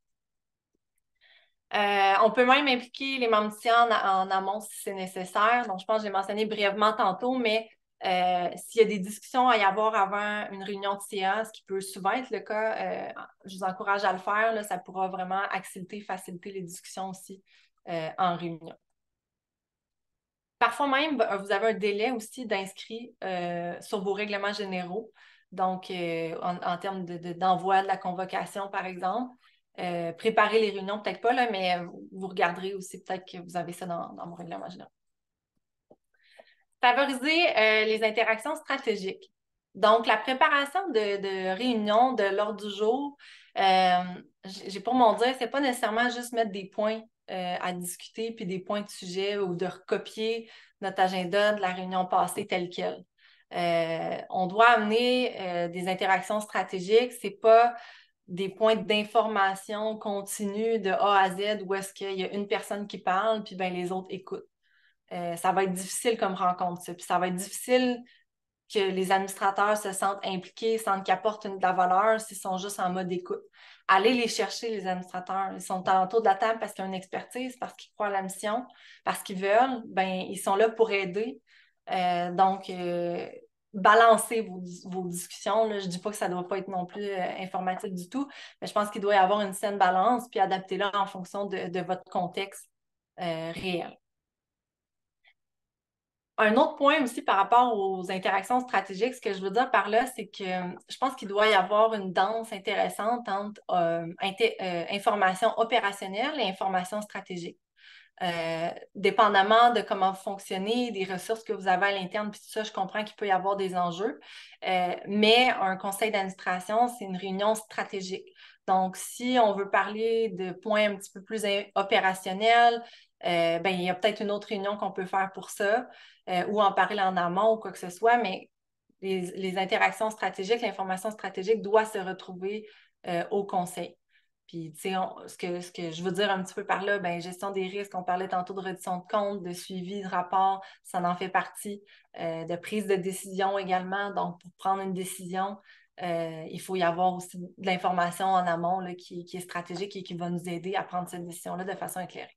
On peut même impliquer les membres du CA en amont si c'est nécessaire. Donc, je pense que j'ai mentionné brièvement tantôt, mais s'il y a des discussions à y avoir avant une réunion de CA, ce qui peut souvent être le cas, je vous encourage à le faire. Là, ça pourra vraiment faciliter les discussions aussi en réunion. Parfois même, vous avez un délai aussi d'inscrit sur vos règlements généraux. Donc, en termes d'envoi de la convocation, par exemple. Préparer les réunions, peut-être pas, là, mais vous regarderez aussi peut-être que vous avez ça dans vos règlements généraux. Favoriser les interactions stratégiques. Donc, la préparation de réunions, de l'ordre du jour, j'ai pour mon dire, c'est pas nécessairement juste mettre des points à discuter puis des points de sujet ou de recopier notre agenda de la réunion passée tel quel. On doit amener des interactions stratégiques. C'est pas des points d'information continue de A à Z où est-ce qu'il y a une personne qui parle puis ben, les autres écoutent. Ça va être difficile comme rencontre, ça. Puis ça va être difficile que les administrateurs se sentent impliqués, sentent qu'ils apportent de la valeur s'ils sont juste en mode écoute. Allez les chercher, les administrateurs. Ils sont alentour de la table parce qu'ils ont une expertise, parce qu'ils croient à la mission, parce qu'ils veulent. Ben, ils sont là pour aider. Donc, balancez vos discussions. Là. Je ne dis pas que ça ne doit pas être non plus informatique du tout, mais je pense qu'il doit y avoir une saine balance, puis adaptez-la en fonction de votre contexte réel. Un autre point aussi par rapport aux interactions stratégiques, ce que je veux dire par là, c'est que je pense qu'il doit y avoir une danse intéressante entre information opérationnelle et information stratégique. Dépendamment de comment vous fonctionnez, des ressources que vous avez à l'interne, puis tout ça, je comprends qu'il peut y avoir des enjeux. Mais un conseil d'administration, c'est une réunion stratégique. Donc, si on veut parler de points un petit peu plus opérationnels, ben, il y a peut-être une autre réunion qu'on peut faire pour ça, ou en parler en amont ou quoi que ce soit, mais les interactions stratégiques, l'information stratégique doit se retrouver au conseil. Puis, tu sais, ce que je veux dire un petit peu par là, ben, gestion des risques, on parlait tantôt de reddition de compte, de suivi de rapport, ça en fait partie, de prise de décision également. Donc, pour prendre une décision, il faut y avoir aussi de l'information en amont là, qui est stratégique et qui va nous aider à prendre cette décision-là de façon éclairée.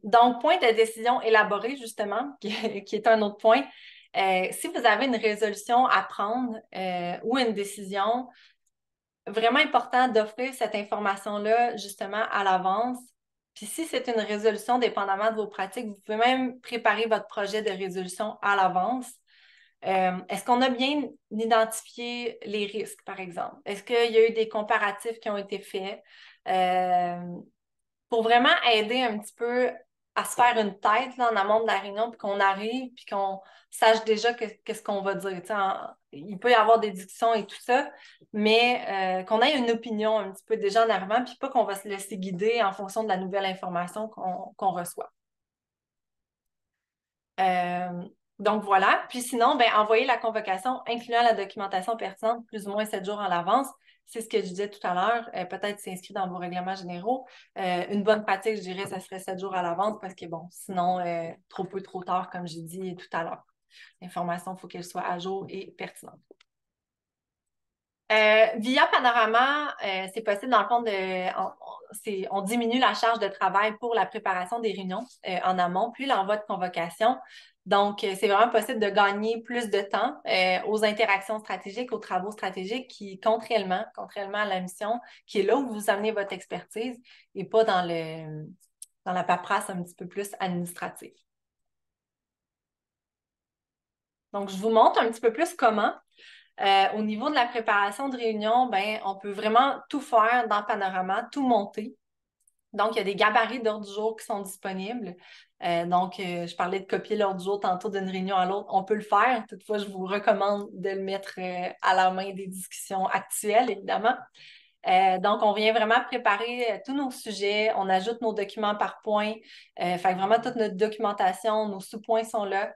Donc, point de décision élaboré, justement, qui est un autre point. Si vous avez une résolution à prendre ou une décision, vraiment important d'offrir cette information-là justement à l'avance. Puis si c'est une résolution dépendamment de vos pratiques, vous pouvez même préparer votre projet de résolution à l'avance. Est-ce qu'on a bien identifié les risques, par exemple? Est-ce qu'il y a eu des comparatifs qui ont été faits? Pour vraiment aider un petit peu à se faire une tête là, en amont de la réunion, puis qu'on arrive, puis qu'on sache déjà qu'est-ce qu'on va dire. Il peut y avoir des discussions et tout ça, mais qu'on ait une opinion un petit peu déjà en arrivant, puis pas qu'on va se laisser guider en fonction de la nouvelle information qu'on reçoit. Donc voilà. Puis sinon, ben, envoyer la convocation incluant la documentation pertinente plus ou moins 7 jours en avance. C'est ce que je disais tout à l'heure. Peut-être c'est inscrit dans vos règlements généraux. Une bonne pratique, je dirais, ça serait 7 jours à l'avance parce que bon, sinon, trop peu, trop tard, comme j'ai dit tout à l'heure. L'information, il faut qu'elle soit à jour et pertinente. Via Panorama, c'est possible, dans le fond, on diminue la charge de travail pour la préparation des réunions en amont, puis l'envoi de convocation. Donc, c'est vraiment possible de gagner plus de temps aux interactions stratégiques, aux travaux stratégiques qui comptent réellement à la mission, qui est là où vous amenez votre expertise et pas dans la paperasse un petit peu plus administrative. Donc, je vous montre un petit peu plus comment. Au niveau de la préparation de réunion, ben, on peut vraiment tout faire dans Panorama, tout monter. Donc, il y a des gabarits d'ordre du jour qui sont disponibles. Je parlais de copier l'ordre du jour tantôt d'une réunion à l'autre. On peut le faire. Toutefois, je vous recommande de le mettre à la main des discussions actuelles, évidemment. Donc, on vient vraiment préparer tous nos sujets. On ajoute nos documents par point. Fait que vraiment, toute notre documentation, nos sous-points sont là.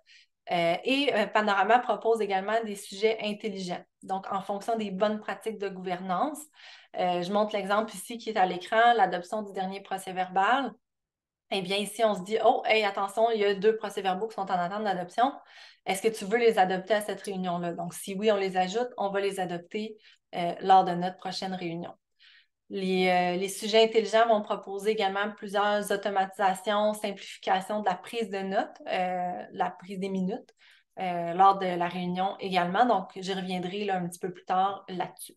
Panorama propose également des sujets intelligents. Donc, en fonction des bonnes pratiques de gouvernance, je montre l'exemple ici qui est à l'écran, l'adoption du dernier procès-verbal. Eh bien, ici, on se dit, oh, hey, attention, il y a 2 procès-verbaux qui sont en attente d'adoption. Est-ce que tu veux les adopter à cette réunion-là? Donc, si oui, on les ajoute, on va les adopter lors de notre prochaine réunion. Les sujets intelligents vont proposer également plusieurs automatisations, simplifications de la prise de notes, la prise des minutes lors de la réunion également. Donc, j'y reviendrai là, un petit peu plus tard là-dessus.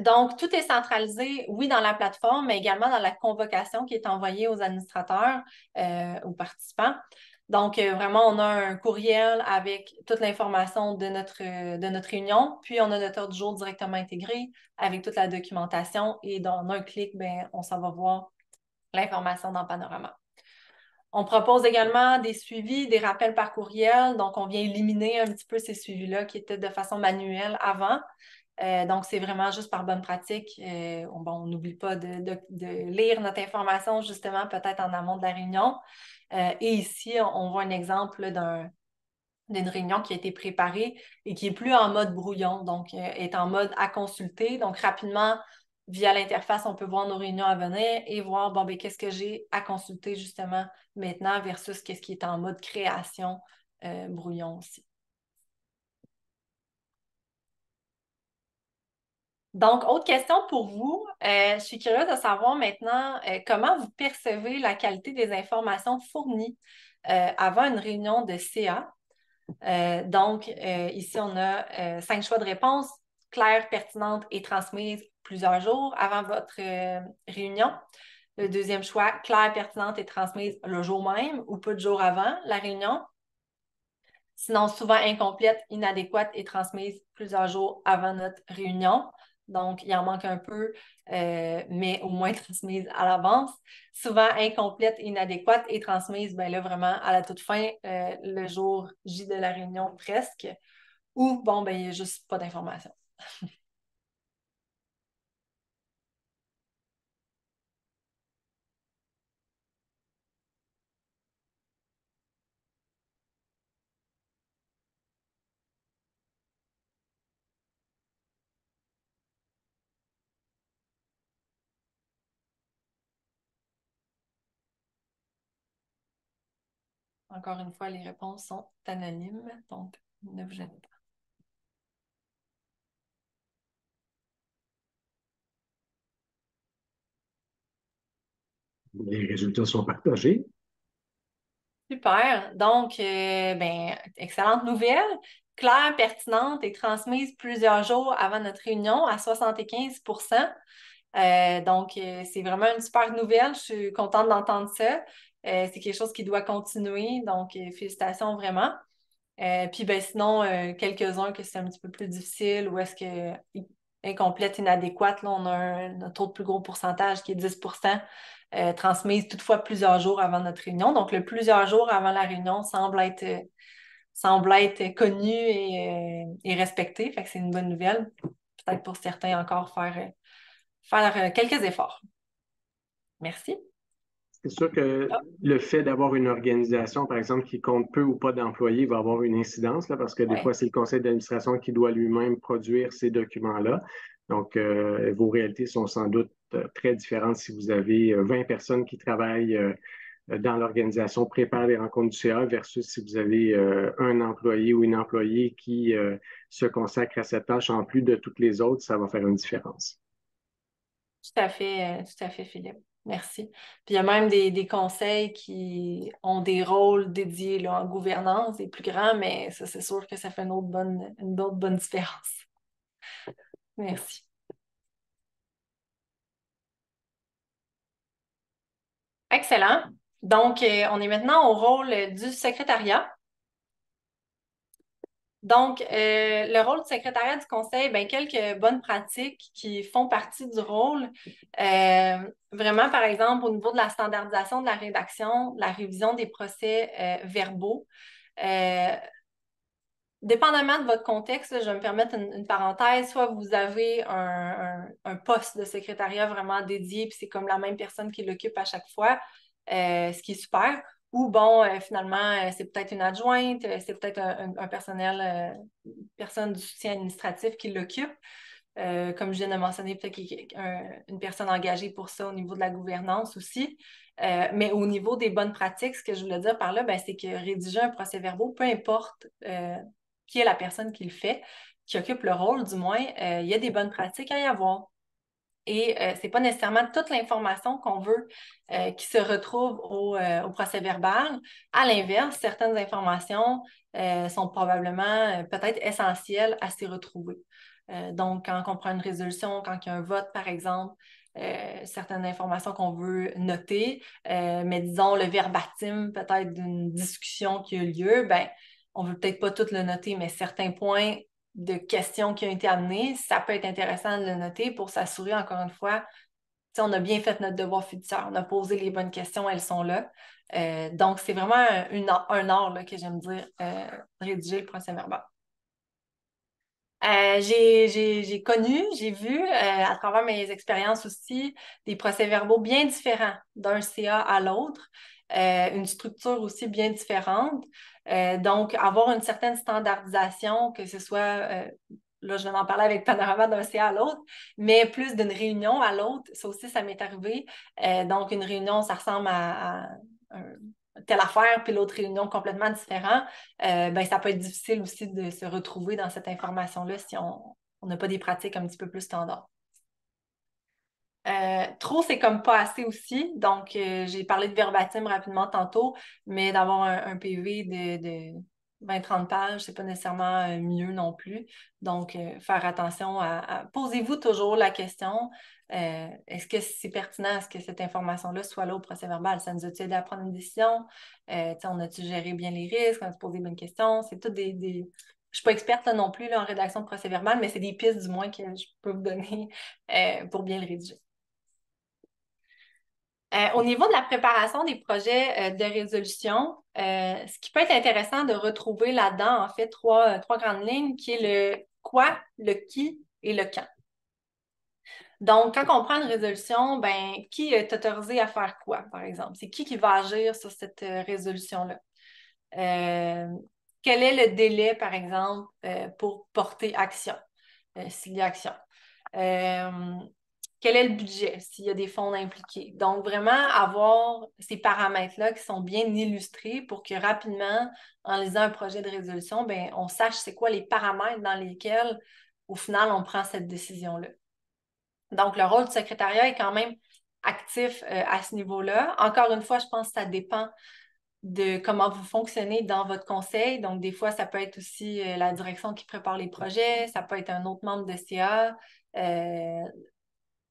Donc, tout est centralisé, oui, dans la plateforme, mais également dans la convocation qui est envoyée aux administrateurs, aux participants. Donc, vraiment, on a un courriel avec toute l'information de notre réunion, puis on a notre ordre du jour directement intégré avec toute la documentation et dans un clic, ben, on s'en va voir l'information dans Panorama. On propose également des suivis, des rappels par courriel. Donc, on vient éliminer un petit peu ces suivis-là qui étaient de façon manuelle avant. Donc, c'est vraiment juste par bonne pratique. On n'oublie pas de lire notre information justement peut-être en amont de la réunion. Et ici, on voit un exemple d'une réunion qui a été préparée et qui est plus en mode brouillon, donc est en mode à consulter. Donc, rapidement, via l'interface, on peut voir nos réunions à venir et voir, bon, ben, qu'est-ce que j'ai à consulter justement maintenant versus qu'est-ce qui est en mode création brouillon aussi. Donc, autre question pour vous. Je suis curieuse de savoir maintenant comment vous percevez la qualité des informations fournies avant une réunion de CA. Ici, on a 5 choix de réponse, claires, pertinentes et transmises plusieurs jours avant votre réunion. Le deuxième choix, claire, pertinente et transmise le jour même ou peu de jours avant la réunion. Sinon, souvent incomplète, inadéquate et transmise plusieurs jours avant notre réunion. Donc, il en manque un peu, mais au moins transmise à l'avance. Souvent incomplète, inadéquate et transmise, ben là, vraiment à la toute fin, le jour J de la réunion presque. Ou, bon, ben, il n'y a juste pas d'informations. Encore une fois, les réponses sont anonymes, donc ne vous gênez pas. Les résultats sont partagés. Super. Donc, excellente nouvelle, claire, pertinente et transmise plusieurs jours avant notre réunion à 75%. C'est vraiment une super nouvelle. Je suis contente d'entendre ça. C'est quelque chose qui doit continuer. Donc, félicitations vraiment. Puis, ben, sinon, quelques-uns que c'est un petit peu plus difficile ou est-ce que incomplète, inadéquate, là, on a un taux de plus gros pourcentage qui est 10%, transmise toutefois plusieurs jours avant notre réunion. Donc, le plusieurs jours avant la réunion semble être connu et respecté. Fait que c'est une bonne nouvelle. Peut-être pour certains encore faire quelques efforts. Merci. C'est sûr que Ah, le fait d'avoir une organisation, par exemple, qui compte peu ou pas d'employés, va avoir une incidence, là, parce que des ouais. fois, c'est le conseil d'administration qui doit lui-même produire ces documents-là. Donc, vos réalités sont sans doute très différentes si vous avez 20 personnes qui travaillent dans l'organisation, préparent les rencontres du CA, versus si vous avez un employé ou une employée qui se consacre à cette tâche en plus de toutes les autres, ça va faire une différence. Tout à fait, Philippe. Merci. Puis il y a même des conseils qui ont des rôles dédiés là, en gouvernance, des plus grands, mais ça, c'est sûr que ça fait une autre bonne différence. Merci. Excellent. Donc, on est maintenant au rôle du secrétariat. Donc, le rôle du secrétariat du conseil, ben, quelques bonnes pratiques qui font partie du rôle. Vraiment, par exemple, au niveau de la standardisation de la rédaction, la révision des procès verbaux. Euh, Dépendamment de votre contexte, là, je vais me permettre une parenthèse. Soit vous avez un poste de secrétariat vraiment dédié, puis c'est comme la même personne qui l'occupe à chaque fois, ce qui est super. Ou bon, finalement, c'est peut-être une adjointe, c'est peut-être un personnel, personne du soutien administratif qui l'occupe. Comme je viens de mentionner, peut-être qu'il y a une personne engagée pour ça au niveau de la gouvernance aussi. Mais au niveau des bonnes pratiques, ce que je voulais dire par là, ben, c'est que rédiger un procès-verbal, peu importe qui est la personne qui le fait, qui occupe le rôle du moins, il y a des bonnes pratiques à y avoir. Et ce n'est pas nécessairement toute l'information qu'on veut qui se retrouve au procès-verbal. À l'inverse, certaines informations sont probablement peut-être essentielles à s'y retrouver. Donc, quand on prend une résolution, quand il y a un vote, par exemple, certaines informations qu'on veut noter, mais disons le verbatim peut-être d'une discussion qui a eu lieu, ben, on ne veut peut-être pas tout le noter, mais certains points de questions qui ont été amenées, ça peut être intéressant de le noter pour s'assurer, encore une fois, on a bien fait notre devoir fiduciaire, on a posé les bonnes questions, elles sont là. Donc, c'est vraiment un art là, que j'aime dire, rédiger le procès-verbal. J'ai connu, j'ai vu à travers mes expériences aussi des procès-verbaux bien différents d'un CA à l'autre, une structure aussi bien différente. Donc, avoir une certaine standardisation, que ce soit, là, je vais en parler avec Panorama d'un CA à l'autre, mais plus d'une réunion à l'autre, ça aussi, ça m'est arrivé. Donc, une réunion, ça ressemble à telle affaire, puis l'autre réunion complètement différente. Ben, ça peut être difficile aussi de se retrouver dans cette information-là si on n'a pas des pratiques un petit peu plus standards. Trop, c'est comme pas assez aussi. Donc, j'ai parlé de verbatim rapidement tantôt, mais d'avoir un PV de 20-30 pages, c'est pas nécessairement mieux non plus. Donc, faire attention posez-vous toujours la question, est-ce que c'est pertinent, est-ce que cette information-là soit là au procès-verbal? Ça nous a-tu aidé à prendre une décision? On a-tu géré bien les risques? On a-tu posé les bonnes questions? C'est tout des... Je suis pas experte là, non plus là, en rédaction de procès-verbal, mais c'est des pistes du moins que je peux vous donner pour bien le rédiger. Au niveau de la préparation des projets de résolution, ce qui peut être intéressant de retrouver là-dedans, en fait, trois grandes lignes, qui est le quoi, le qui et le quand. Donc, quand on prend une résolution, ben, qui est autorisé à faire quoi, par exemple? C'est qui va agir sur cette résolution-là? Euh, Quel est le délai, par exemple, pour porter action, s'il y a action? Euh, Quel est le budget, s'il y a des fonds impliqués? Donc, vraiment avoir ces paramètres-là qui sont bien illustrés pour que rapidement, en lisant un projet de résolution, ben, on sache c'est quoi les paramètres dans lesquels, au final, on prend cette décision-là. Donc, le rôle du secrétariat est quand même actif à ce niveau-là. Encore une fois, je pense que ça dépend de comment vous fonctionnez dans votre conseil. Donc, des fois, ça peut être aussi la direction qui prépare les projets, ça peut être un autre membre de CA.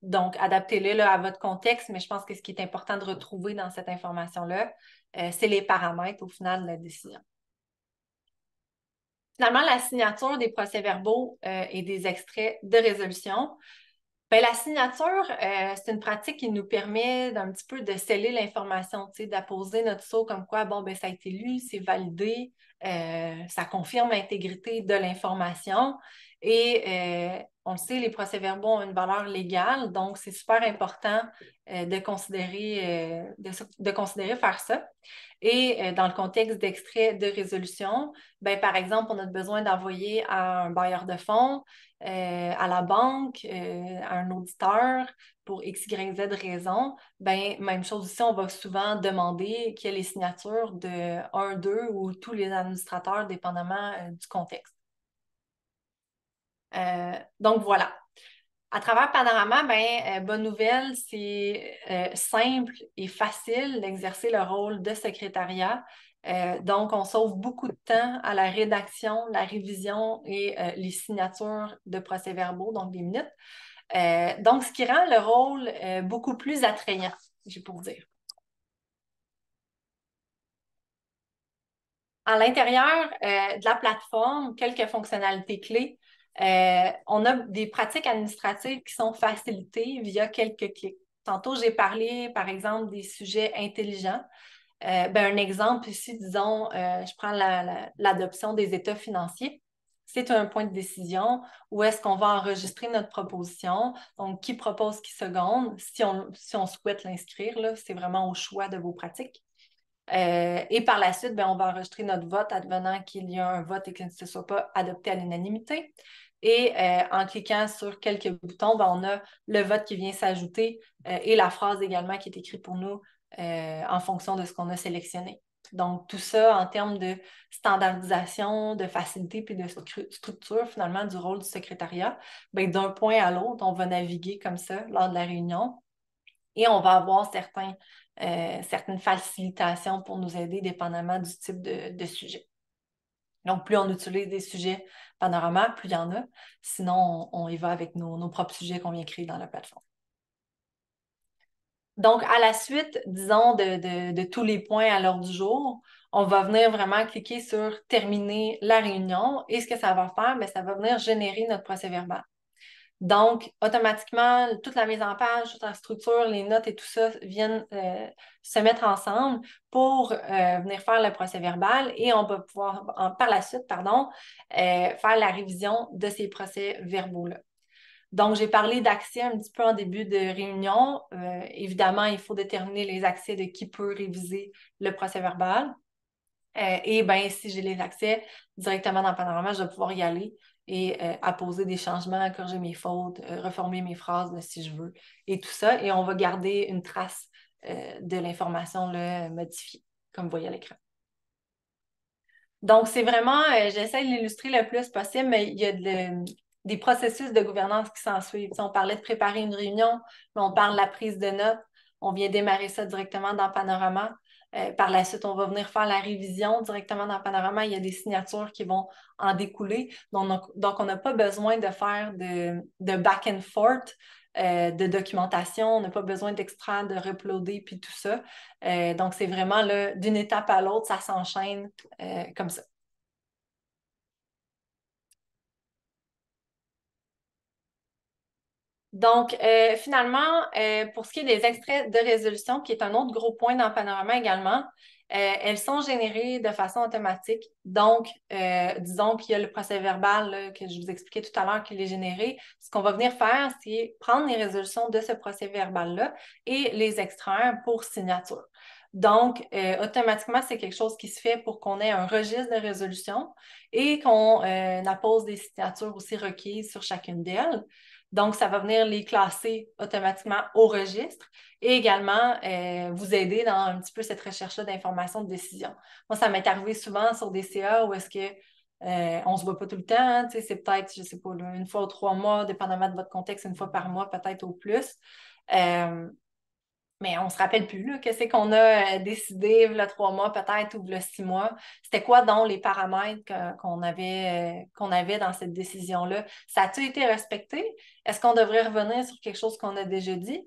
Donc, adaptez-le là, à votre contexte, mais je pense que ce qui est important de retrouver dans cette information-là, c'est les paramètres au final de la décision. Finalement, la signature des procès-verbaux et des extraits de résolution. Bien, la signature, c'est une pratique qui nous permet d'un petit peu de sceller l'information, tu sais, d'apposer notre sceau comme quoi, bon, ben, ça a été lu, c'est validé, ça confirme l'intégrité de l'information. Et on le sait, les procès-verbaux ont une valeur légale, donc c'est super important de considérer faire ça. Et dans le contexte d'extrait de résolution, ben, par exemple, on a besoin d'envoyer à un bailleur de fonds, à la banque, à un auditeur pour X, Y, Z raison, ben, même chose ici, on va souvent demander qu'il y ait les signatures de un, deux ou tous les administrateurs, dépendamment du contexte. Donc voilà. À travers Panorama, bonne nouvelle, c'est simple et facile d'exercer le rôle de secrétariat. Donc, on sauve beaucoup de temps à la rédaction, la révision et les signatures de procès-verbaux, donc des minutes. Donc, ce qui rend le rôle beaucoup plus attrayant, j'ai pour dire. À l'intérieur de la plateforme, quelques fonctionnalités clés. On a des pratiques administratives qui sont facilitées via quelques clics. Tantôt, j'ai parlé, par exemple, des sujets intelligents. Un exemple ici, disons, je prends l'adoption des états financiers. C'est un point de décision où est-ce qu'on va enregistrer notre proposition. Donc, qui propose, qui seconde, si on souhaite l'inscrire, là, c'est vraiment au choix de vos pratiques. Et par la suite, on va enregistrer notre vote advenant qu'il y a un vote et que ce ne soit pas adopté à l'unanimité. Et en cliquant sur quelques boutons, on a le vote qui vient s'ajouter et la phrase également qui est écrite pour nous en fonction de ce qu'on a sélectionné. Donc, tout ça en termes de standardisation, de facilité puis de structure finalement du rôle du secrétariat, d'un point à l'autre, on va naviguer comme ça lors de la réunion et on va avoir certaines facilitations pour nous aider dépendamment du type de sujet. Donc, plus on utilise des sujets Panorama, plus il y en a. Sinon, on y va avec nos propres sujets qu'on vient créer dans la plateforme. Donc, à la suite, disons, de tous les points à l'ordre du jour, on va venir vraiment cliquer sur « Terminer la réunion » et ce que ça va faire, ça va venir générer notre procès-verbal. Donc, automatiquement, toute la mise en page, toute la structure, les notes et tout ça viennent se mettre ensemble pour venir faire le procès-verbal et on va pouvoir, par la suite, faire la révision de ces procès-verbaux-là. Donc, j'ai parlé d'accès un petit peu en début de réunion. Évidemment, il faut déterminer les accès de qui peut réviser le procès-verbal. Si j'ai les accès directement dans Panorama, je vais pouvoir y aller et apposer des changements, corriger mes fautes, reformer mes phrases si je veux, et tout ça. Et on va garder une trace de l'information modifiée, comme vous voyez à l'écran. Donc, c'est vraiment, j'essaie de l'illustrer le plus possible, mais il y a des processus de gouvernance qui s'en suivent. On parlait de préparer une réunion, mais on parle de la prise de notes. On vient démarrer ça directement dans Panorama. Par la suite, on va venir faire la révision directement dans Panorama. Il y a des signatures qui vont en découler. Donc on n'a pas besoin de faire de back and forth de documentation. On n'a pas besoin d'extraire, de reploader, puis tout ça. Donc, c'est vraiment d'une étape à l'autre, ça s'enchaîne comme ça. Donc, finalement, pour ce qui est des extraits de résolution, qui est un autre gros point dans Panorama également, elles sont générées de façon automatique. Donc, disons qu'il y a le procès-verbal là, que je vous expliquais tout à l'heure qui est généré. Ce qu'on va venir faire, c'est prendre les résolutions de ce procès-verbal-là et les extraire pour signature. Donc, automatiquement, c'est quelque chose qui se fait pour qu'on ait un registre de résolution et qu'on appose des signatures aussi requises sur chacune d'elles. Donc, ça va venir les classer automatiquement au registre et également vous aider dans un petit peu cette recherche-là d'informations de décision. Moi, ça m'est arrivé souvent sur des CA où est-ce que on ne se voit pas tout le temps, hein, c'est peut-être, je ne sais pas, une fois ou 3 mois, dépendamment de votre contexte, une fois par mois, peut-être au plus. Mais on ne se rappelle plus, là, qu'est-ce qu'on a décidé, le 3 mois peut-être, ou le 6 mois. C'était quoi donc les paramètres qu'on avait dans cette décision-là? Ça a-t-il été respecté? Est-ce qu'on devrait revenir sur quelque chose qu'on a déjà dit?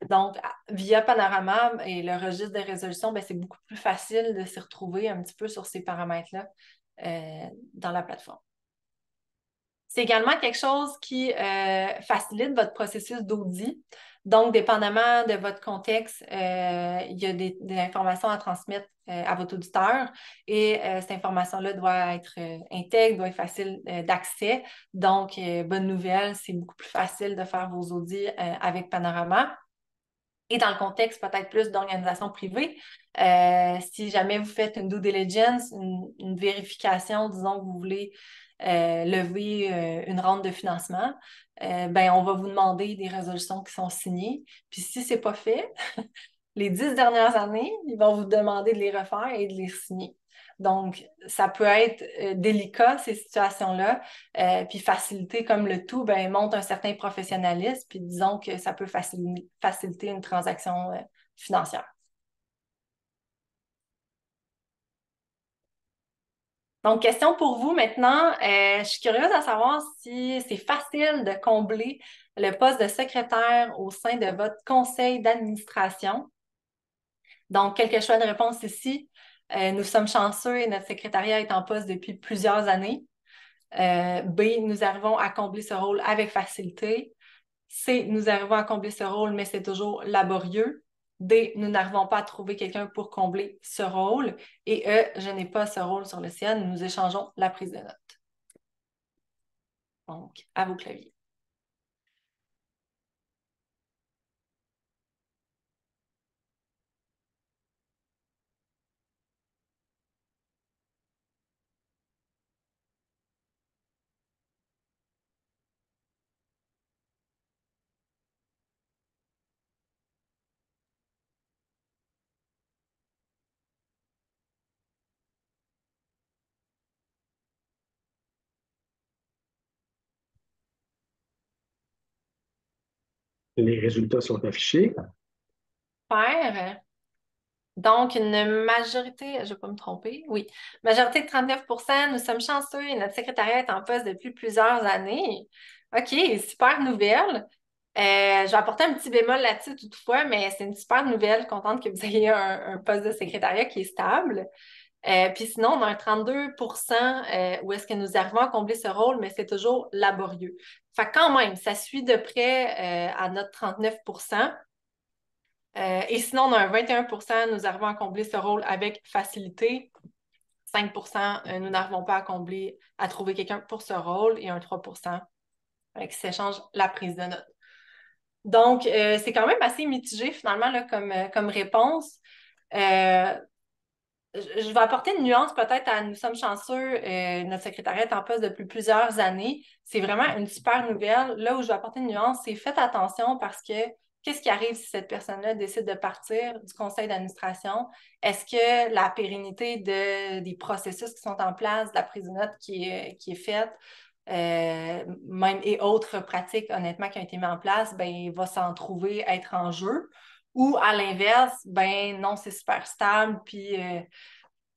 Donc, via Panorama et le registre de résolution, c'est beaucoup plus facile de s'y retrouver un petit peu sur ces paramètres-là dans la plateforme. C'est également quelque chose qui facilite votre processus d'audit. Donc, dépendamment de votre contexte, il y a des informations à transmettre à votre auditeur et cette information-là doit être intègre, doit être facile d'accès. Donc, bonne nouvelle, c'est beaucoup plus facile de faire vos audits avec Panorama. Et dans le contexte peut-être plus d'organisation privée, si jamais vous faites une due diligence, une vérification, disons que vous voulez lever une rente de financement, on va vous demander des résolutions qui sont signées. Puis si ce n'est pas fait, les 10 dernières années, ils vont vous demander de les refaire et de les signer. Donc, ça peut être délicat, ces situations-là, puis faciliter comme le tout, ben, montre un certain professionnalisme, puis disons que ça peut faciliter une transaction financière. Donc, question pour vous maintenant. Je suis curieuse à savoir si c'est facile de combler le poste de secrétaire au sein de votre conseil d'administration. Donc, quelques choix de réponse ici. Nous sommes chanceux et notre secrétariat est en poste depuis plusieurs années. B, nous arrivons à combler ce rôle avec facilité. C, nous arrivons à combler ce rôle, mais c'est toujours laborieux. D, nous n'arrivons pas à trouver quelqu'un pour combler ce rôle. Et E, je n'ai pas ce rôle sur le ciel. Nous échangeons la prise de notes. Donc, à vos claviers. Les résultats sont affichés. Super. Donc, une majorité, je ne vais pas me tromper, oui, majorité de 39%. Nous sommes chanceux et notre secrétariat est en poste depuis plusieurs années. OK, super nouvelle. Je vais apporter un petit bémol là-dessus toutefois, mais c'est une super nouvelle, contente que vous ayez un poste de secrétariat qui est stable. Puis sinon, on a un 32% où est-ce que nous arrivons à combler ce rôle, mais c'est toujours laborieux. Fait que quand même, ça suit de près à notre 39%. Et sinon, on a un 21%, nous arrivons à combler ce rôle avec facilité. 5%, nous n'arrivons pas à combler, à trouver quelqu'un pour ce rôle et un 3% qui s'échange la prise de notes. Donc, c'est quand même assez mitigé finalement là, comme réponse. Euh, je vais apporter une nuance peut-être à nous sommes chanceux, notre secrétariat est en poste depuis plusieurs années. C'est vraiment une super nouvelle. Là où je vais apporter une nuance, c'est faites attention parce que qu'est-ce qui arrive si cette personne-là décide de partir du conseil d'administration? Est-ce que la pérennité des processus qui sont en place, de la prise de notes qui est faite, même et autres pratiques, honnêtement, qui ont été mises en place, ben, va s'en trouver être en jeu? Ou à l'inverse, ben non, c'est super stable, puis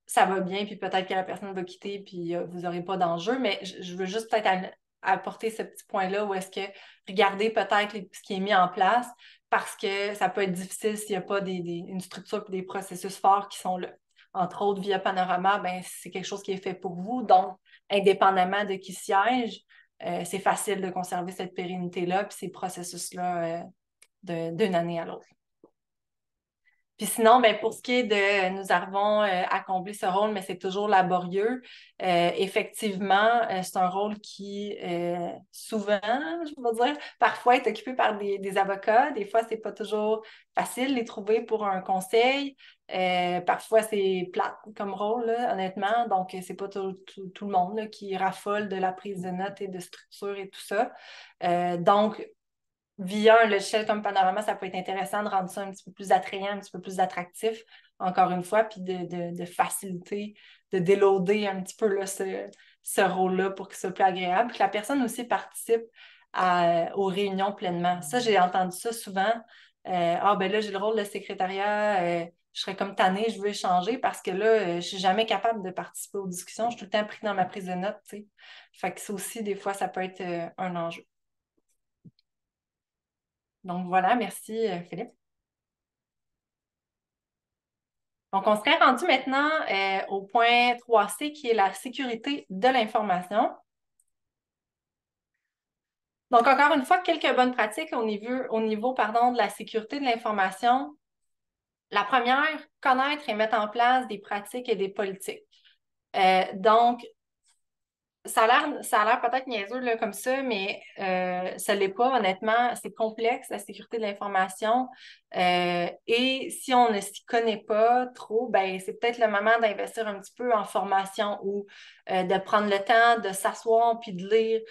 ça va bien, puis peut-être que la personne va quitter, puis vous n'aurez pas d'enjeu. Mais je veux juste peut-être apporter ce petit point-là où est-ce que regardez peut-être ce qui est mis en place, parce que ça peut être difficile s'il n'y a pas une structure et des processus forts qui sont là. Entre autres, via Panorama, ben, c'est quelque chose qui est fait pour vous. Donc, indépendamment de qui siège, c'est facile de conserver cette pérennité-là, puis ces processus-là d'une année à l'autre. Puis sinon, ben, pour ce qui est de nous arrivons à combler ce rôle, mais c'est toujours laborieux. Effectivement, c'est un rôle qui souvent, je vais dire, parfois est occupé par des avocats. Des fois, c'est pas toujours facile de les trouver pour un conseil. Parfois, c'est plate comme rôle, là, honnêtement. Donc, c'est pas tout le monde là, qui raffole de la prise de notes et de structure et tout ça. Donc, via un logiciel comme Panorama, ça peut être intéressant de rendre ça un petit peu plus attrayant, un petit peu plus attractif, encore une fois, puis de faciliter, de déloader un petit peu là, ce rôle-là pour que ce soit plus agréable, que la personne aussi participe aux réunions pleinement. Ça, j'ai entendu ça souvent. Ah, ben là, j'ai le rôle de secrétariat, je serais comme tannée, je veux échanger parce que là, je suis jamais capable de participer aux discussions, je suis tout le temps pris dans ma prise de notes, tu sais. Fait que ça aussi, des fois, ça peut être un enjeu. Donc voilà, merci Philippe. Donc on serait rendu maintenant au point 3C qui est la sécurité de l'information. Donc encore une fois, quelques bonnes pratiques au niveau pardon, de la sécurité de l'information. La première, connaître et mettre en place des pratiques et des politiques. Donc, ça a l'air peut-être niaiseux là, comme ça, mais ça ne l'est pas, honnêtement. C'est complexe, la sécurité de l'information. Et si on ne s'y connaît pas trop, ben, c'est peut-être le moment d'investir un petit peu en formation ou de prendre le temps de s'asseoir puis de lire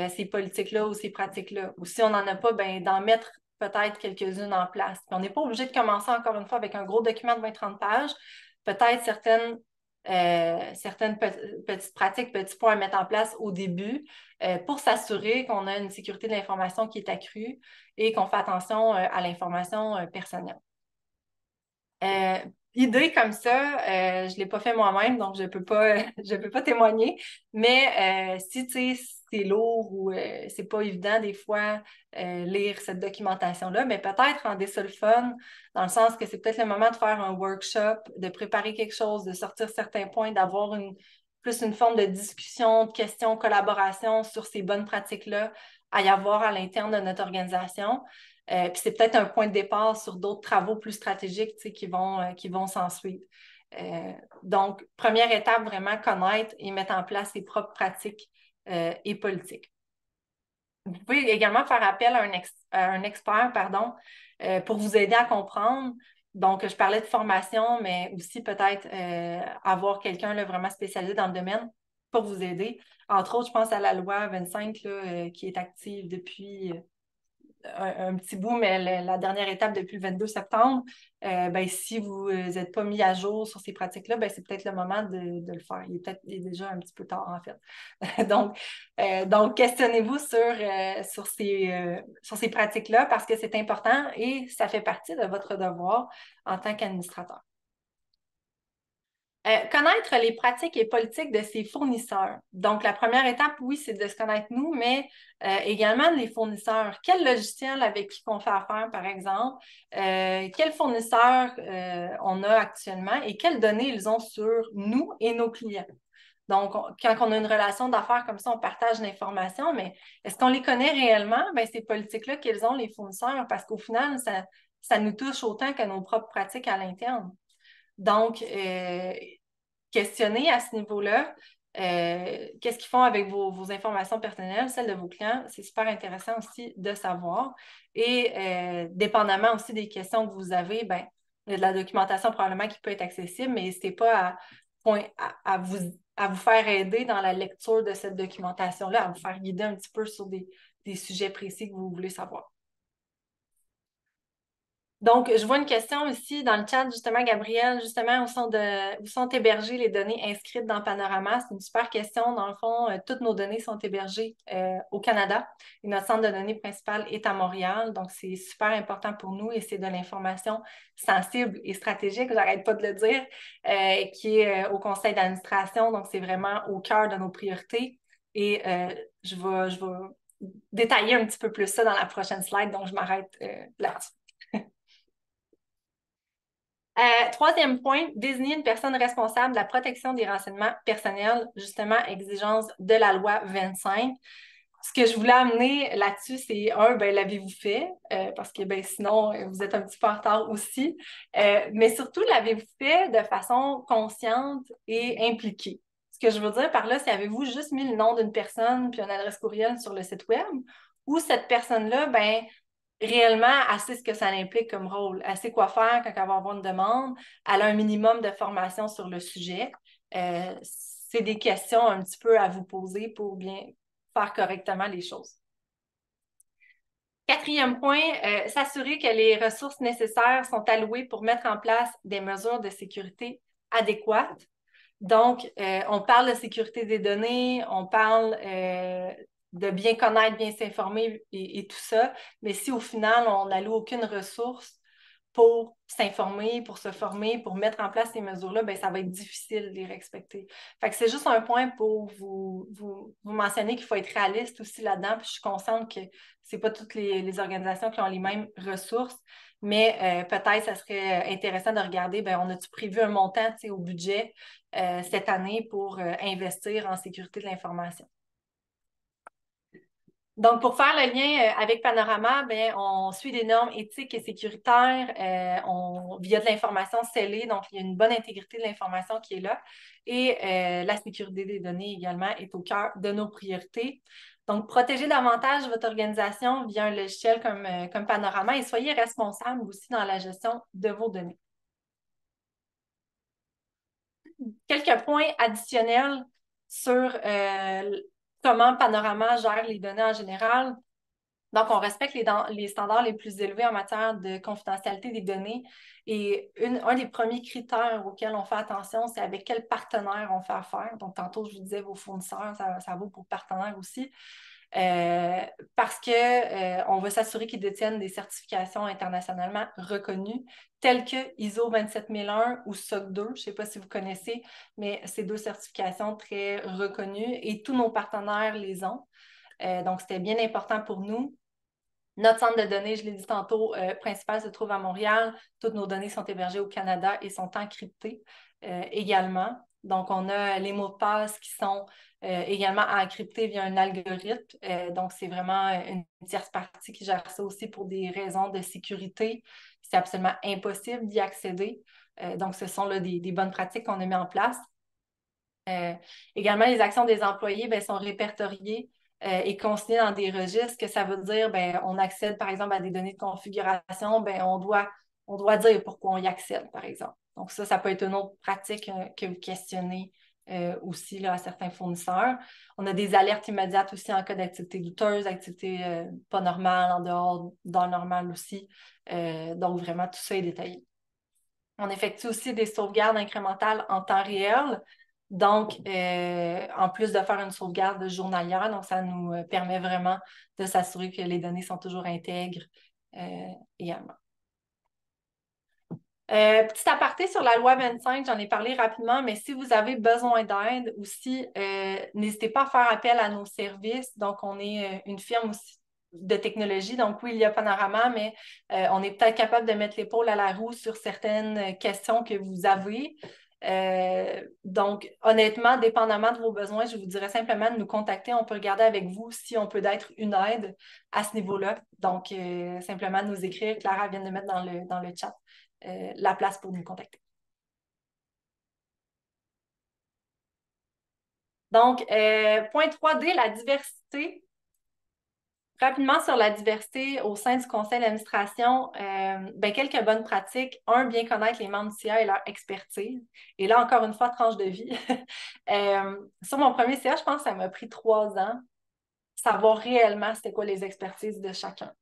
ces politiques-là ou ces pratiques-là. Ou si on n'en a pas, ben, d'en mettre peut-être quelques-unes en place. Puis on n'est pas obligé de commencer encore une fois avec un gros document de 20-30 pages. Peut-être certaines certaines petites pratiques, petits points à mettre en place au début pour s'assurer qu'on a une sécurité de l'information qui est accrue et qu'on fait attention à l'information personnelle. Idée comme ça, je ne l'ai pas fait moi-même, donc je peux pas, je peux pas témoigner. Mais si tu sais, c'est lourd ou c'est pas évident des fois lire cette documentation-là, mais peut-être rendre ça le fun, dans le sens que c'est peut-être le moment de faire un workshop, de préparer quelque chose, de sortir certains points, d'avoir plus une forme de discussion, de questions, collaboration sur ces bonnes pratiques-là à y avoir à l'interne de notre organisation. Puis c'est peut-être un point de départ sur d'autres travaux plus stratégiques qui vont s'en suivre. Donc, première étape, vraiment connaître et mettre en place ses propres pratiques et politiques. Vous pouvez également faire appel à un expert, pardon, pour vous aider à comprendre. Donc, je parlais de formation, mais aussi peut-être avoir quelqu'un vraiment spécialisé dans le domaine pour vous aider. Entre autres, je pense à la loi 25 là, qui est active depuis un petit bout, mais la dernière étape depuis le 22 septembre, ben, si vous n'êtes pas mis à jour sur ces pratiques-là, ben, c'est peut-être le moment de le faire. Il est déjà un petit peu tard, en fait. donc questionnez-vous sur ces pratiques-là parce que c'est important et ça fait partie de votre devoir en tant qu'administrateur. Connaître les pratiques et politiques de ses fournisseurs. Donc, la première étape, oui, c'est de se connaître nous, mais également les fournisseurs. Quel logiciel avec qui on fait affaire, par exemple? Quels fournisseurs on a actuellement et quelles données ils ont sur nous et nos clients? Donc, quand on a une relation d'affaires comme ça, on partage l'information, mais est-ce qu'on les connaît réellement? Bien, ces politiques-là qu'ils ont, les fournisseurs, parce qu'au final, ça nous touche autant que nos propres pratiques à l'interne. Donc, questionner à ce niveau-là, qu'est-ce qu'ils font avec vos informations personnelles, celles de vos clients, c'est super intéressant aussi de savoir. Et dépendamment aussi des questions que vous avez, ben, il y a de la documentation probablement qui peut être accessible, mais n'hésitez pas à vous faire aider dans la lecture de cette documentation-là, à vous faire guider un petit peu sur des sujets précis que vous voulez savoir. Donc, je vois une question aussi dans le chat, justement, Gabriel, justement, où sont hébergées les données inscrites dans Panorama? C'est une super question. Dans le fond, toutes nos données sont hébergées au Canada et notre centre de données principal est à Montréal. Donc, c'est super important pour nous et c'est de l'information sensible et stratégique, j'arrête pas de le dire, qui est au conseil d'administration. Donc, c'est vraiment au cœur de nos priorités. Et je vais détailler un petit peu plus ça dans la prochaine slide, donc je m'arrête là-dessus. Troisième point, désigner une personne responsable de la protection des renseignements personnels, justement, exigence de la loi 25. Ce que je voulais amener là-dessus, c'est ben, l'avez-vous fait? Parce que ben, sinon, vous êtes un petit peu en retard aussi. Mais surtout, l'avez-vous fait de façon consciente et impliquée? Ce que je veux dire par là, c'est avez-vous juste mis le nom d'une personne puis une adresse courriel sur le site web? Ou cette personne-là, ben, réellement, elle sait ce que ça implique comme rôle. Elle sait quoi faire quand elle va avoir une demande. Elle a un minimum de formation sur le sujet. C'est des questions un petit peu à vous poser pour bien faire correctement les choses. Quatrième point, s'assurer que les ressources nécessaires sont allouées pour mettre en place des mesures de sécurité adéquates. Donc, on parle de sécurité des données, on parle de bien connaître, bien s'informer et tout ça, mais si au final, on n'alloue aucune ressource pour s'informer, pour se former, pour mettre en place ces mesures-là, ben, ça va être difficile de les respecter. Fait que c'est juste un point pour vous mentionner qu'il faut être réaliste aussi là-dedans. Puis je suis consciente que ce n'est pas toutes les organisations qui ont les mêmes ressources, mais peut-être ça serait intéressant de regarder, ben, on a-tu prévu un montant au budget cette année pour investir en sécurité de l'information. Donc, pour faire le lien avec Panorama, bien, on suit des normes éthiques et sécuritaires via de l'information scellée, donc il y a une bonne intégrité de l'information qui est là. Et la sécurité des données également est au cœur de nos priorités. Donc, protégez davantage votre organisation via un logiciel comme Panorama et soyez responsable aussi dans la gestion de vos données. Quelques points additionnels sur comment Panorama gère les données en général. Donc, on respecte les standards les plus élevés en matière de confidentialité des données. Et un des premiers critères auxquels on fait attention, c'est avec quel partenaire on fait affaire. Donc, tantôt, je vous disais vos fournisseurs, ça vaut pour partenaires aussi. Parce que on veut s'assurer qu'ils détiennent des certifications internationalement reconnues, telles que ISO 27001 ou SOC 2. Je ne sais pas si vous connaissez, mais ces deux certifications très reconnues et tous nos partenaires les ont. Donc, c'était bien important pour nous. Notre centre de données, je l'ai dit tantôt, principal se trouve à Montréal. Toutes nos données sont hébergées au Canada et sont encryptées également. Donc, on a les mots de passe qui sont également encryptés via un algorithme. Donc, c'est vraiment une tierce partie qui gère ça aussi pour des raisons de sécurité. C'est absolument impossible d'y accéder. Donc, ce sont là, des bonnes pratiques qu'on a mis en place. Également, les actions des employés bien, sont répertoriées et consignées dans des registres, que ça veut dire, bien, on accède par exemple à des données de configuration, bien, on doit dire pourquoi on y accède, par exemple. Donc ça peut être une autre pratique que vous questionnez aussi là, à certains fournisseurs. On a des alertes immédiates aussi en cas d'activité douteuse, activité pas normale, en dehors d'un normal aussi. Donc vraiment, tout ça est détaillé. On effectue aussi des sauvegardes incrémentales en temps réel. Donc, en plus de faire une sauvegarde journalière, donc ça nous permet vraiment de s'assurer que les données sont toujours intègres également. Petit aparté sur la loi 25, j'en ai parlé rapidement, mais si vous avez besoin d'aide aussi, n'hésitez pas à faire appel à nos services. Donc, on est une firme aussi de technologie. Donc, oui, il y a Panorama, mais on est peut-être capable de mettre l'épaule à la roue sur certaines questions que vous avez. Donc, honnêtement, dépendamment de vos besoins, je vous dirais simplement de nous contacter. On peut regarder avec vous si on peut être une aide à ce niveau-là. Donc, simplement nous écrire. Clara vient de mettre dans le chat la place pour nous contacter. Donc, point 3D, la diversité. Rapidement sur la diversité au sein du conseil d'administration, ben, quelques bonnes pratiques. Un, bien connaître les membres du CA et leur expertise. Et là, encore une fois, tranche de vie. Sur mon premier CA, je pense que ça m'a pris 3 ans, savoir réellement c'était quoi les expertises de chacun.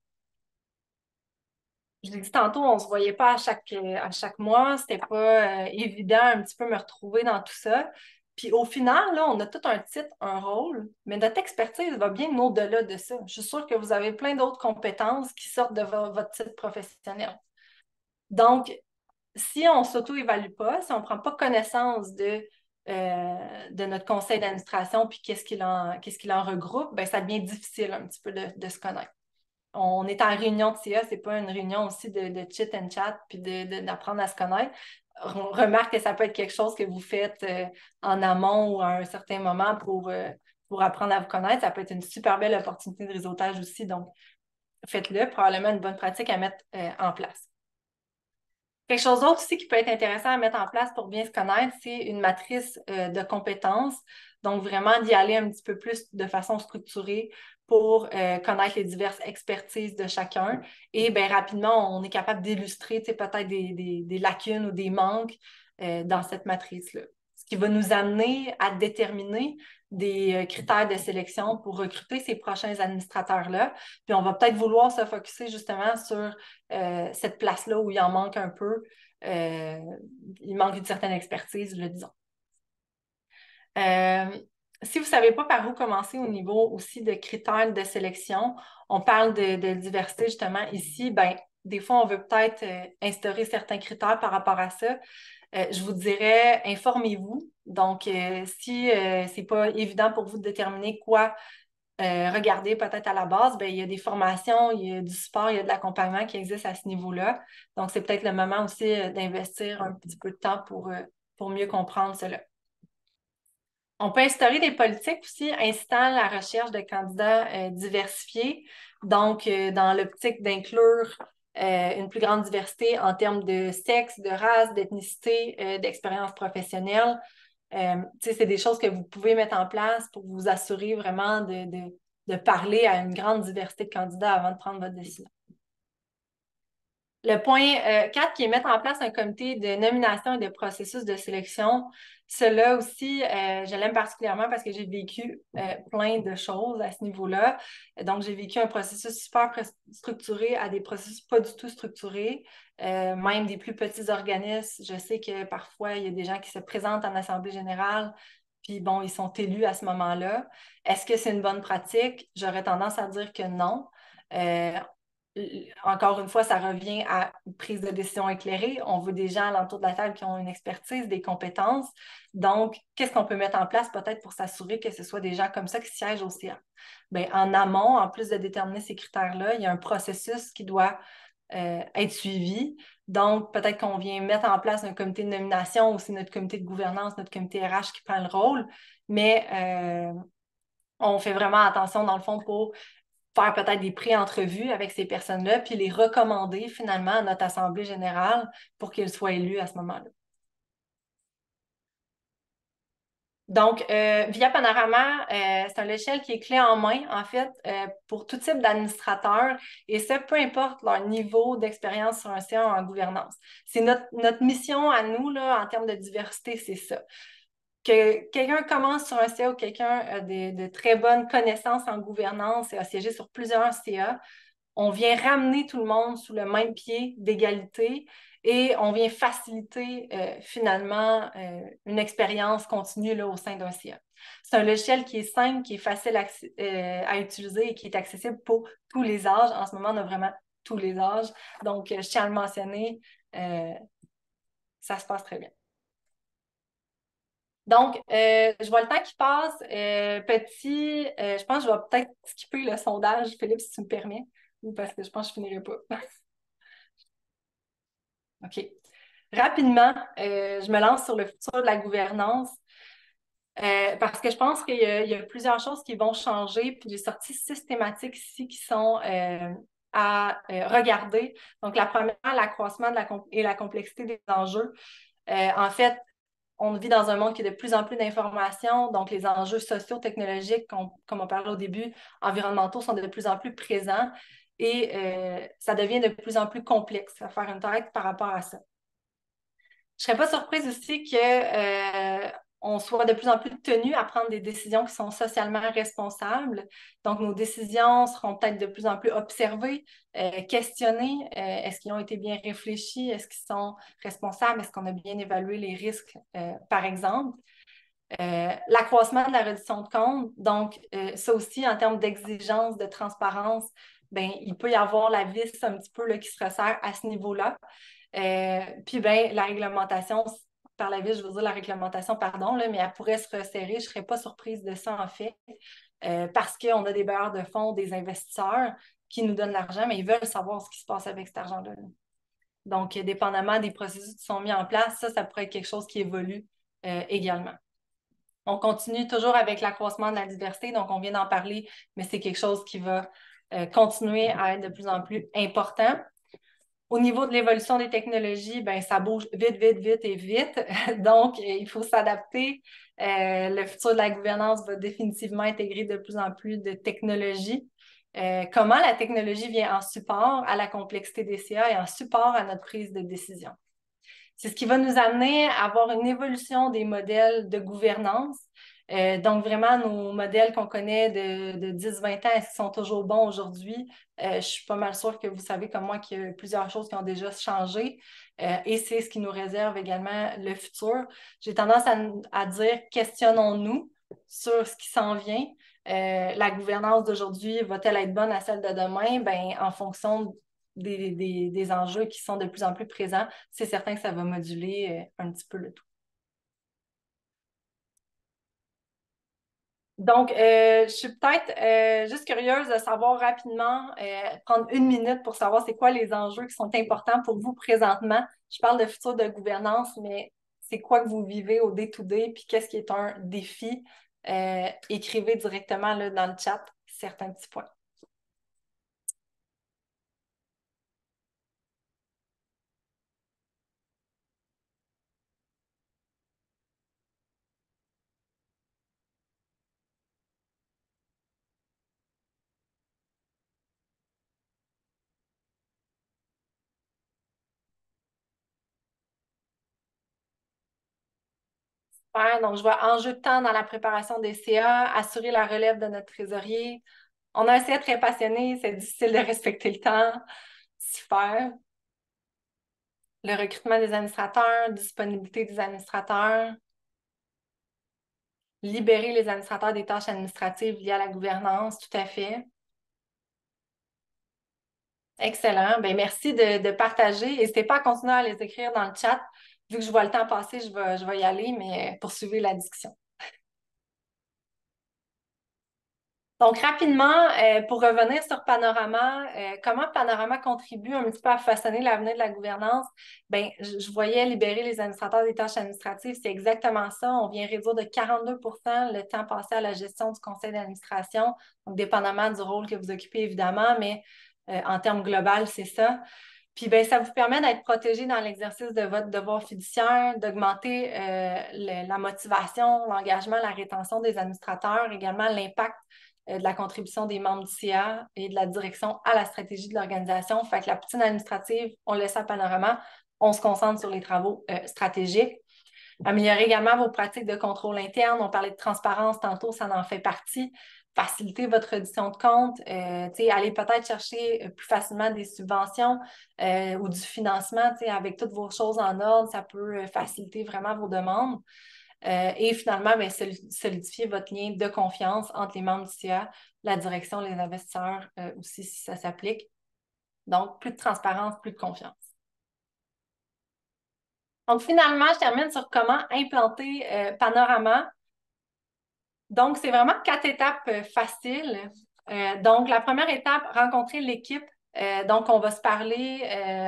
Je l'ai dit tantôt, on ne se voyait pas à chaque mois. C'était pas évident un petit peu me retrouver dans tout ça. Puis au final, là, on a tout un titre, un rôle, mais notre expertise va bien au-delà de ça. Je suis sûre que vous avez plein d'autres compétences qui sortent de votre titre professionnel. Donc, si on ne s'auto-évalue pas, si on ne prend pas connaissance de notre conseil d'administration puis qu'est-ce qu'il en regroupe, ben, ça devient difficile un petit peu de se connaître. On est en réunion de CA, c'est pas une réunion aussi de chit and chat puis d'apprendre à se connaître. On remarque que ça peut être quelque chose que vous faites en amont ou à un certain moment pour apprendre à vous connaître. Ça peut être une super belle opportunité de réseautage aussi. Donc, faites-le. Probablement une bonne pratique à mettre en place. Quelque chose d'autre aussi qui peut être intéressant à mettre en place pour bien se connaître, c'est une matrice de compétences. Donc, vraiment d'y aller un petit peu plus de façon structurée pour connaître les diverses expertises de chacun. Et bien, rapidement, on est capable d'illustrer peut-être des lacunes ou des manques dans cette matrice-là. Ce qui va nous amener à déterminer des critères de sélection pour recruter ces prochains administrateurs-là. Puis on va peut-être vouloir se focusser justement sur cette place-là où il en manque un peu. Il manque une certaine expertise, le disons. Si vous ne savez pas par où commencer au niveau aussi de critères de sélection, on parle de diversité justement ici, ben, des fois, on veut peut-être instaurer certains critères par rapport à ça. Je vous dirais, informez-vous. Donc, si ce n'est pas évident pour vous de déterminer quoi regarder peut-être à la base, ben, il y a des formations, il y a du support, il y a de l'accompagnement qui existe à ce niveau-là. Donc, c'est peut-être le moment aussi d'investir un petit peu de temps pour mieux comprendre cela. On peut instaurer des politiques aussi incitant la recherche de candidats diversifiés, donc dans l'optique d'inclure une plus grande diversité en termes de sexe, de race, d'ethnicité, d'expérience professionnelle. C'est des choses que vous pouvez mettre en place pour vous assurer vraiment de parler à une grande diversité de candidats avant de prendre votre décision. Le point 4 qui est mettre en place un comité de nomination et de processus de sélection. Cela aussi, je l'aime particulièrement parce que j'ai vécu plein de choses à ce niveau-là. Donc, j'ai vécu un processus super structuré à des processus pas du tout structurés, même des plus petits organismes. Je sais que parfois, il y a des gens qui se présentent en assemblée générale, puis bon, ils sont élus à ce moment-là. Est-ce que c'est une bonne pratique? J'aurais tendance à dire que non. Euh, Encore une fois, ça revient à une prise de décision éclairée. On veut des gens alentour de la table qui ont une expertise, des compétences. Donc, qu'est-ce qu'on peut mettre en place peut-être pour s'assurer que ce soit des gens comme ça qui siègent au CA? Bien, en amont, en plus de déterminer ces critères-là, il y a un processus qui doit être suivi. Donc, peut-être qu'on vient mettre en place un comité de nomination ou c'est notre comité de gouvernance, notre comité RH qui prend le rôle, mais on fait vraiment attention, dans le fond, pour faire peut-être des pré-entrevues avec ces personnes-là, puis les recommander finalement à notre Assemblée générale pour qu'ils soient élus à ce moment-là. Donc, Via Panorama, c'est un logiciel qui est clé en main, en fait, pour tout type d'administrateurs, et ça, peu importe leur niveau d'expérience sur un CA ou en gouvernance. C'est notre mission à nous, là, en termes de diversité, c'est ça. Que quelqu'un commence sur un CA ou quelqu'un a de très bonnes connaissances en gouvernance et a siégé sur plusieurs CA, on vient ramener tout le monde sous le même pied d'égalité et on vient faciliter finalement une expérience continue là, au sein d'un CA. C'est un logiciel qui est simple, qui est facile à utiliser et qui est accessible pour tous les âges. En ce moment, on a vraiment tous les âges. Donc, je tiens à le mentionner, euh, ça se passe très bien. Donc, je vois le temps qui passe. Je pense que je vais peut-être skipper le sondage, Philippe, si tu me permets, ou parce que je pense que je ne finirai pas. OK. Rapidement, je me lance sur le futur de la gouvernance parce que je pense qu'il y a plusieurs choses qui vont changer. Puis j'ai sorti 6 thématiques ici qui sont à regarder. Donc, la première, l'accroissement et la complexité des enjeux. En fait, on vit dans un monde qui a de plus en plus d'informations, donc les enjeux socio-technologiques, comme on parlait au début, environnementaux, sont de plus en plus présents et ça devient de plus en plus complexe à faire une tête par rapport à ça. Je ne serais pas surprise aussi qu'on soit de plus en plus tenu à prendre des décisions qui sont socialement responsables. Donc, nos décisions seront peut-être de plus en plus observées, questionnées. Est-ce qu'ils ont été bien réfléchis? Est-ce qu'ils sont responsables? Est-ce qu'on a bien évalué les risques, par exemple? L'accroissement de la reddition de comptes. Donc, ça aussi, en termes d'exigence, de transparence, ben, il peut y avoir la vis un petit peu là, qui se resserre à ce niveau-là. Puis, ben, la réglementation, par la vis, je veux dire la réglementation, pardon, là, mais elle pourrait se resserrer. Je ne serais pas surprise de ça, en fait, parce qu'on a des bailleurs de fonds, des investisseurs qui nous donnent l'argent, mais ils veulent savoir ce qui se passe avec cet argent-là. Donc, dépendamment des processus qui sont mis en place, ça pourrait être quelque chose qui évolue également. On continue toujours avec l'accroissement de la diversité, donc on vient d'en parler, mais c'est quelque chose qui va continuer à être de plus en plus important. Au niveau de l'évolution des technologies, ben, ça bouge vite, vite, vite et vite. Donc, il faut s'adapter. Le futur de la gouvernance va définitivement intégrer de plus en plus de technologies. Comment la technologie vient en support à la complexité des CA et en support à notre prise de décision. C'est ce qui va nous amener à avoir une évolution des modèles de gouvernance. Donc, vraiment, nos modèles qu'on connaît de 10-20 ans, est-ce qu'ils sont toujours bons aujourd'hui? Je suis pas mal sûre que vous savez comme moi qu'il y a plusieurs choses qui ont déjà changé et c'est ce qui nous réserve également le futur. J'ai tendance à dire questionnons-nous sur ce qui s'en vient. La gouvernance d'aujourd'hui va-t-elle être bonne à celle de demain? Ben, en fonction des enjeux qui sont de plus en plus présents, c'est certain que ça va moduler un petit peu le tout. Donc, je suis peut-être juste curieuse de savoir rapidement, prendre 1 minute pour savoir c'est quoi les enjeux qui sont importants pour vous présentement. Je parle de futur de gouvernance, mais c'est quoi que vous vivez au day-to-day, puis qu'est-ce qui est un défi? Écrivez directement là, dans le chat certains petits points. Super. Donc, je vois enjeu de temps dans la préparation des CA, assurer la relève de notre trésorier. On a un CA très passionné, c'est difficile de respecter le temps. Super. Le recrutement des administrateurs, disponibilité des administrateurs, libérer les administrateurs des tâches administratives liées à la gouvernance, tout à fait. Excellent. Bien, merci de partager. N'hésitez pas à continuer à les écrire dans le chat. Vu que je vois le temps passer, je vais y aller, mais poursuivez la discussion. Donc, rapidement, pour revenir sur Panorama, comment Panorama contribue un petit peu à façonner l'avenir de la gouvernance? Bien, je voyais libérer les administrateurs des tâches administratives, c'est exactement ça. On vient réduire de 42 le temps passé à la gestion du conseil d'administration, donc dépendamment du rôle que vous occupez, évidemment, mais en termes global, c'est ça. Puis ben, ça vous permet d'être protégé dans l'exercice de votre devoir fiduciaire, d'augmenter la motivation, l'engagement, la rétention des administrateurs, également l'impact de la contribution des membres du CA et de la direction à la stratégie de l'organisation. Fait que la poutine administrative, on le laisse à Panorama, on se concentre sur les travaux stratégiques. Améliorer également vos pratiques de contrôle interne. On parlait de transparence tantôt, ça en fait partie. Faciliter votre reddition de compte, aller peut-être chercher plus facilement des subventions ou du financement avec toutes vos choses en ordre, ça peut faciliter vraiment vos demandes. Et finalement, bien, solidifier votre lien de confiance entre les membres du CA, la direction, les investisseurs aussi, si ça s'applique. Donc, plus de transparence, plus de confiance. Donc, finalement, je termine sur comment implanter Panorama. Donc, c'est vraiment 4 étapes faciles. Donc, la première étape, rencontrer l'équipe. Donc, on va se parler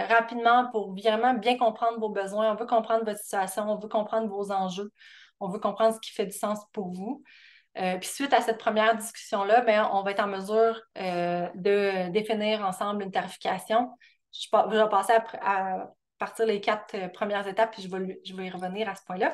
rapidement pour vraiment bien comprendre vos besoins. On veut comprendre votre situation, on veut comprendre vos enjeux, on veut comprendre ce qui fait du sens pour vous. Puis suite à cette première discussion-là, bien, on va être en mesure de définir ensemble une tarification. Je vais passer à partir les 4 premières étapes, puis je vais y revenir à ce point-là.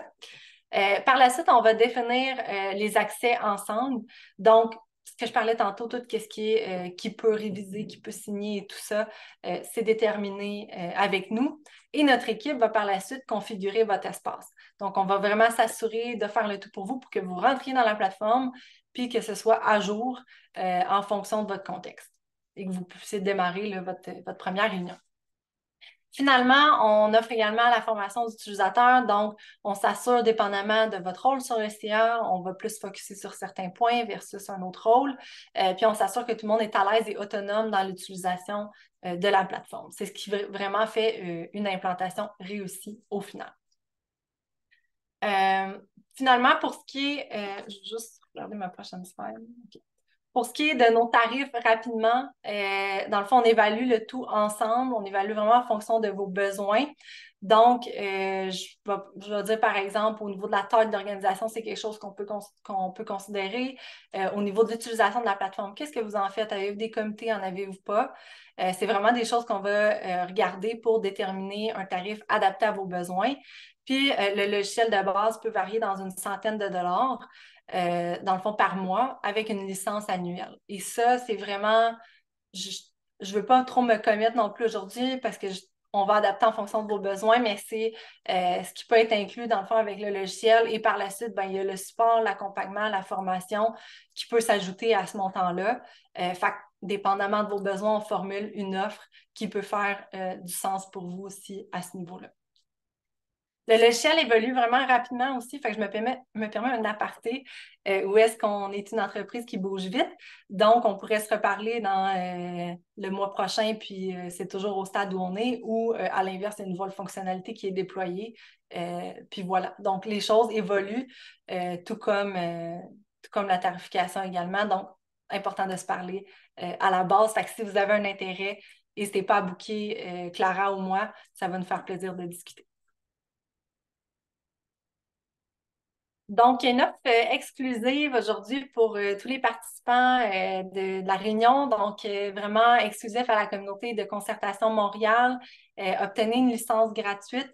Par la suite, on va définir les accès ensemble. Donc, ce que je parlais tantôt, tout ce qui est qui peut réviser, qui peut signer et tout ça, c'est déterminé avec nous. Et notre équipe va par la suite configurer votre espace. Donc, on va vraiment s'assurer de faire le tout pour vous pour que vous rentriez dans la plateforme puis que ce soit à jour en fonction de votre contexte et que vous puissiez démarrer là, votre première réunion. Finalement, on offre également la formation d'utilisateur. Donc, on s'assure, dépendamment de votre rôle sur le CA, on va plus focuser sur certains points versus un autre rôle. Puis, on s'assure que tout le monde est à l'aise et autonome dans l'utilisation de la plateforme. C'est ce qui vraiment fait une implantation réussie au final. Finalement, pour ce qui est... je vais juste regarder ma prochaine slide. Okay. Pour ce qui est de nos tarifs, rapidement, dans le fond, on évalue le tout ensemble. On évalue vraiment en fonction de vos besoins. Donc, je vais dire, par exemple, au niveau de la taille d'organisation, c'est quelque chose qu'on peut considérer. Au niveau de l'utilisation de la plateforme, qu'est-ce que vous en faites? Avez-vous des comités? En avez-vous pas? C'est vraiment des choses qu'on va regarder pour déterminer un tarif adapté à vos besoins. Puis, le logiciel de base peut varier dans une centaine de dollars. Dans le fond, par mois, avec une licence annuelle. Et ça, c'est vraiment... Je ne veux pas trop me commettre non plus aujourd'hui parce que on va adapter en fonction de vos besoins, mais c'est ce qui peut être inclus dans le fond avec le logiciel. Et par la suite, ben, il y a le support, l'accompagnement, la formation qui peut s'ajouter à ce montant-là. Fait que, dépendamment de vos besoins, on formule une offre qui peut faire du sens pour vous aussi à ce niveau-là. Le logiciel évolue vraiment rapidement aussi, fait que je me permets un aparté où est-ce qu'on est une entreprise qui bouge vite. Donc, on pourrait se reparler dans le mois prochain, puis c'est toujours au stade où on est, ou à l'inverse, il y a une nouvelle fonctionnalité qui est déployée. Puis voilà. Donc, les choses évoluent, tout comme la tarification également. Donc, important de se parler à la base. Fait que si vous avez un intérêt, n'hésitez pas à booker Clara ou moi, ça va nous faire plaisir de discuter. Donc, il y a une offre exclusive aujourd'hui pour tous les participants de la réunion, donc vraiment exclusif à la communauté de concertation Montréal. Obtenez une licence gratuite.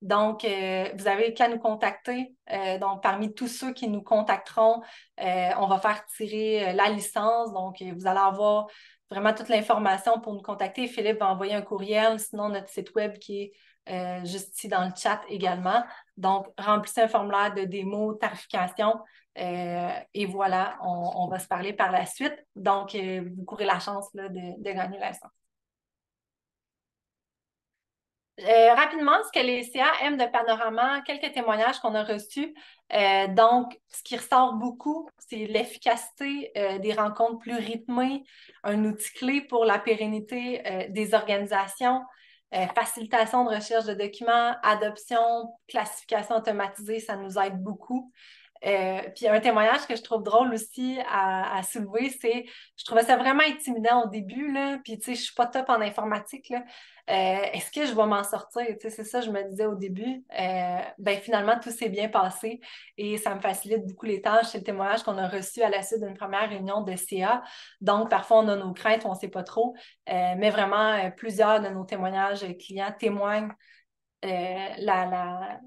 Donc, vous avez qu'à nous contacter. Donc, parmi tous ceux qui nous contacteront, on va faire tirer la licence. Donc, vous allez avoir vraiment toute l'information pour nous contacter. Philippe va envoyer un courriel, sinon notre site web qui est juste ici dans le chat également. Donc, remplissez un formulaire de démo, tarification, et voilà, on va se parler par la suite. Donc, vous courez la chance là, de gagner la licence. Rapidement, ce que les CA aiment de Panorama, quelques témoignages qu'on a reçus. Donc, ce qui ressort beaucoup, c'est l'efficacité des rencontres plus rythmées, un outil clé pour la pérennité des organisations, facilitation de recherche de documents, adoption, classification automatisée, ça nous aide beaucoup. Puis un témoignage que je trouve drôle aussi à soulever, c'est, je trouvais ça vraiment intimidant au début, là, puis tu sais, je suis pas top en informatique, là. Est-ce que je vais m'en sortir? Tu sais, c'est ça, je me disais au début. Ben finalement, tout s'est bien passé et ça me facilite beaucoup les tâches. C'est le témoignage qu'on a reçu à la suite d'une première réunion de CA. Donc, parfois, on a nos craintes, on ne sait pas trop, mais vraiment, plusieurs de nos témoignages clients témoignent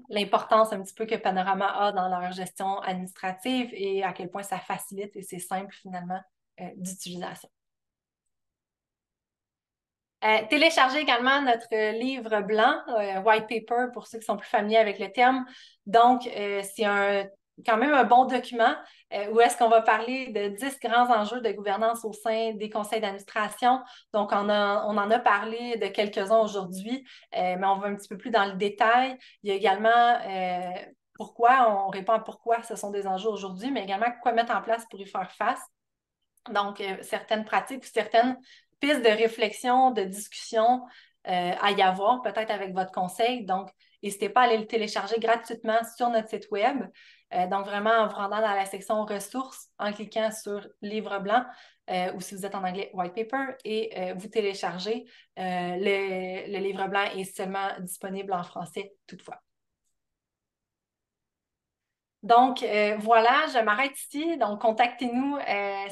l'importance un petit peu que Panorama a dans leur gestion administrative et à quel point ça facilite et c'est simple finalement d'utilisation. Téléchargez également notre livre blanc, White Paper, pour ceux qui sont plus familiers avec le terme. Donc, c'est quand même un bon document où est-ce qu'on va parler de 10 grands enjeux de gouvernance au sein des conseils d'administration. Donc, on en a parlé de quelques-uns aujourd'hui, mais on va un petit peu plus dans le détail. Il y a également pourquoi, on répond à pourquoi ce sont des enjeux aujourd'hui, mais également quoi mettre en place pour y faire face. Donc, certaines pratiques ou certaines pistes de réflexion, de discussion à y avoir, peut-être avec votre conseil. Donc, n'hésitez pas à aller le télécharger gratuitement sur notre site web. Donc, vraiment, en vous rendant dans la section ressources, en cliquant sur Livre blanc, ou si vous êtes en anglais, White Paper, et vous téléchargez. Le livre blanc est seulement disponible en français toutefois. Donc, voilà, je m'arrête ici. Donc, contactez-nous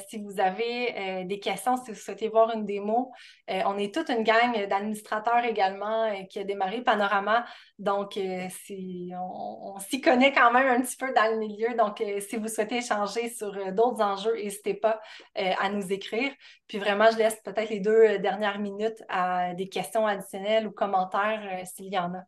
si vous avez des questions, si vous souhaitez voir une démo. On est toute une gang d'administrateurs également qui a démarré Panorama. Donc, on s'y connaît quand même un petit peu dans le milieu. Donc, si vous souhaitez échanger sur d'autres enjeux, n'hésitez pas à nous écrire. Puis vraiment, je laisse peut-être les 2 dernières minutes à des questions additionnelles ou commentaires s'il y en a.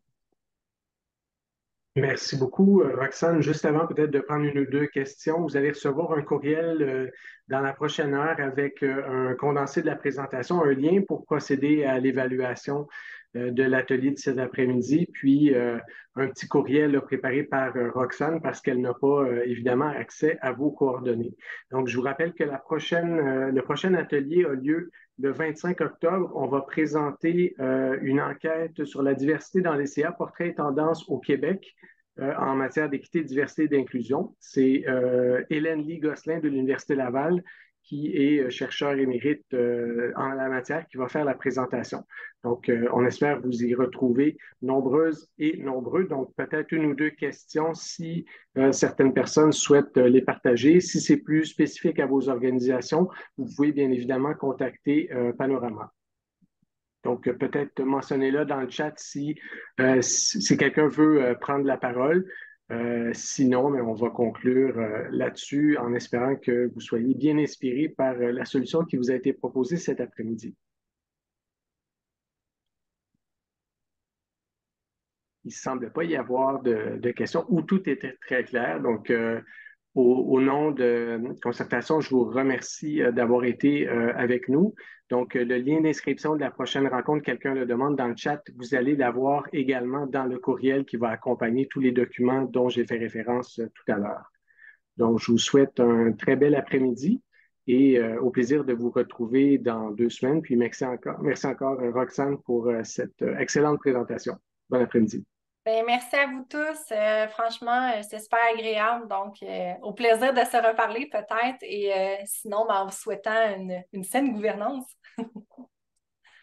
Merci beaucoup, Roxane. Juste avant peut-être de prendre une ou deux questions, vous allez recevoir un courriel dans la prochaine heure avec un condensé de la présentation, un lien pour procéder à l'évaluation de l'atelier de cet après-midi, puis un petit courriel là, préparé par Roxane parce qu'elle n'a pas évidemment accès à vos coordonnées. Donc, je vous rappelle que le prochain atelier a lieu le 25 octobre. On va présenter une enquête sur la diversité dans les CA, portrait et tendance au Québec en matière d'équité, diversité et d'inclusion. C'est Hélène Lee Gosselin de l'Université Laval qui est chercheur émérite en la matière, qui va faire la présentation. Donc, on espère vous y retrouver nombreuses et nombreux. Donc, peut-être une ou deux questions si certaines personnes souhaitent les partager. Si c'est plus spécifique à vos organisations, vous pouvez bien évidemment contacter Panorama. Donc, peut-être mentionner-le dans le chat si quelqu'un veut prendre la parole. Sinon, mais on va conclure là-dessus en espérant que vous soyez bien inspirés par la solution qui vous a été proposée cet après-midi. Il ne semble pas y avoir de questions où tout était très clair. Donc, au nom de Concertation, je vous remercie d'avoir été avec nous. Donc, le lien d'inscription de la prochaine rencontre, quelqu'un le demande dans le chat, vous allez l'avoir également dans le courriel qui va accompagner tous les documents dont j'ai fait référence tout à l'heure. Donc, je vous souhaite un très bel après-midi et au plaisir de vous retrouver dans 2 semaines. Puis merci encore Roxane, pour cette excellente présentation. Bon après-midi. Bien, merci à vous tous. Franchement, c'est super agréable. Donc, au plaisir de se reparler peut-être. Et sinon, ben, en vous souhaitant une saine gouvernance.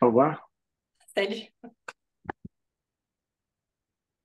Au revoir. Salut.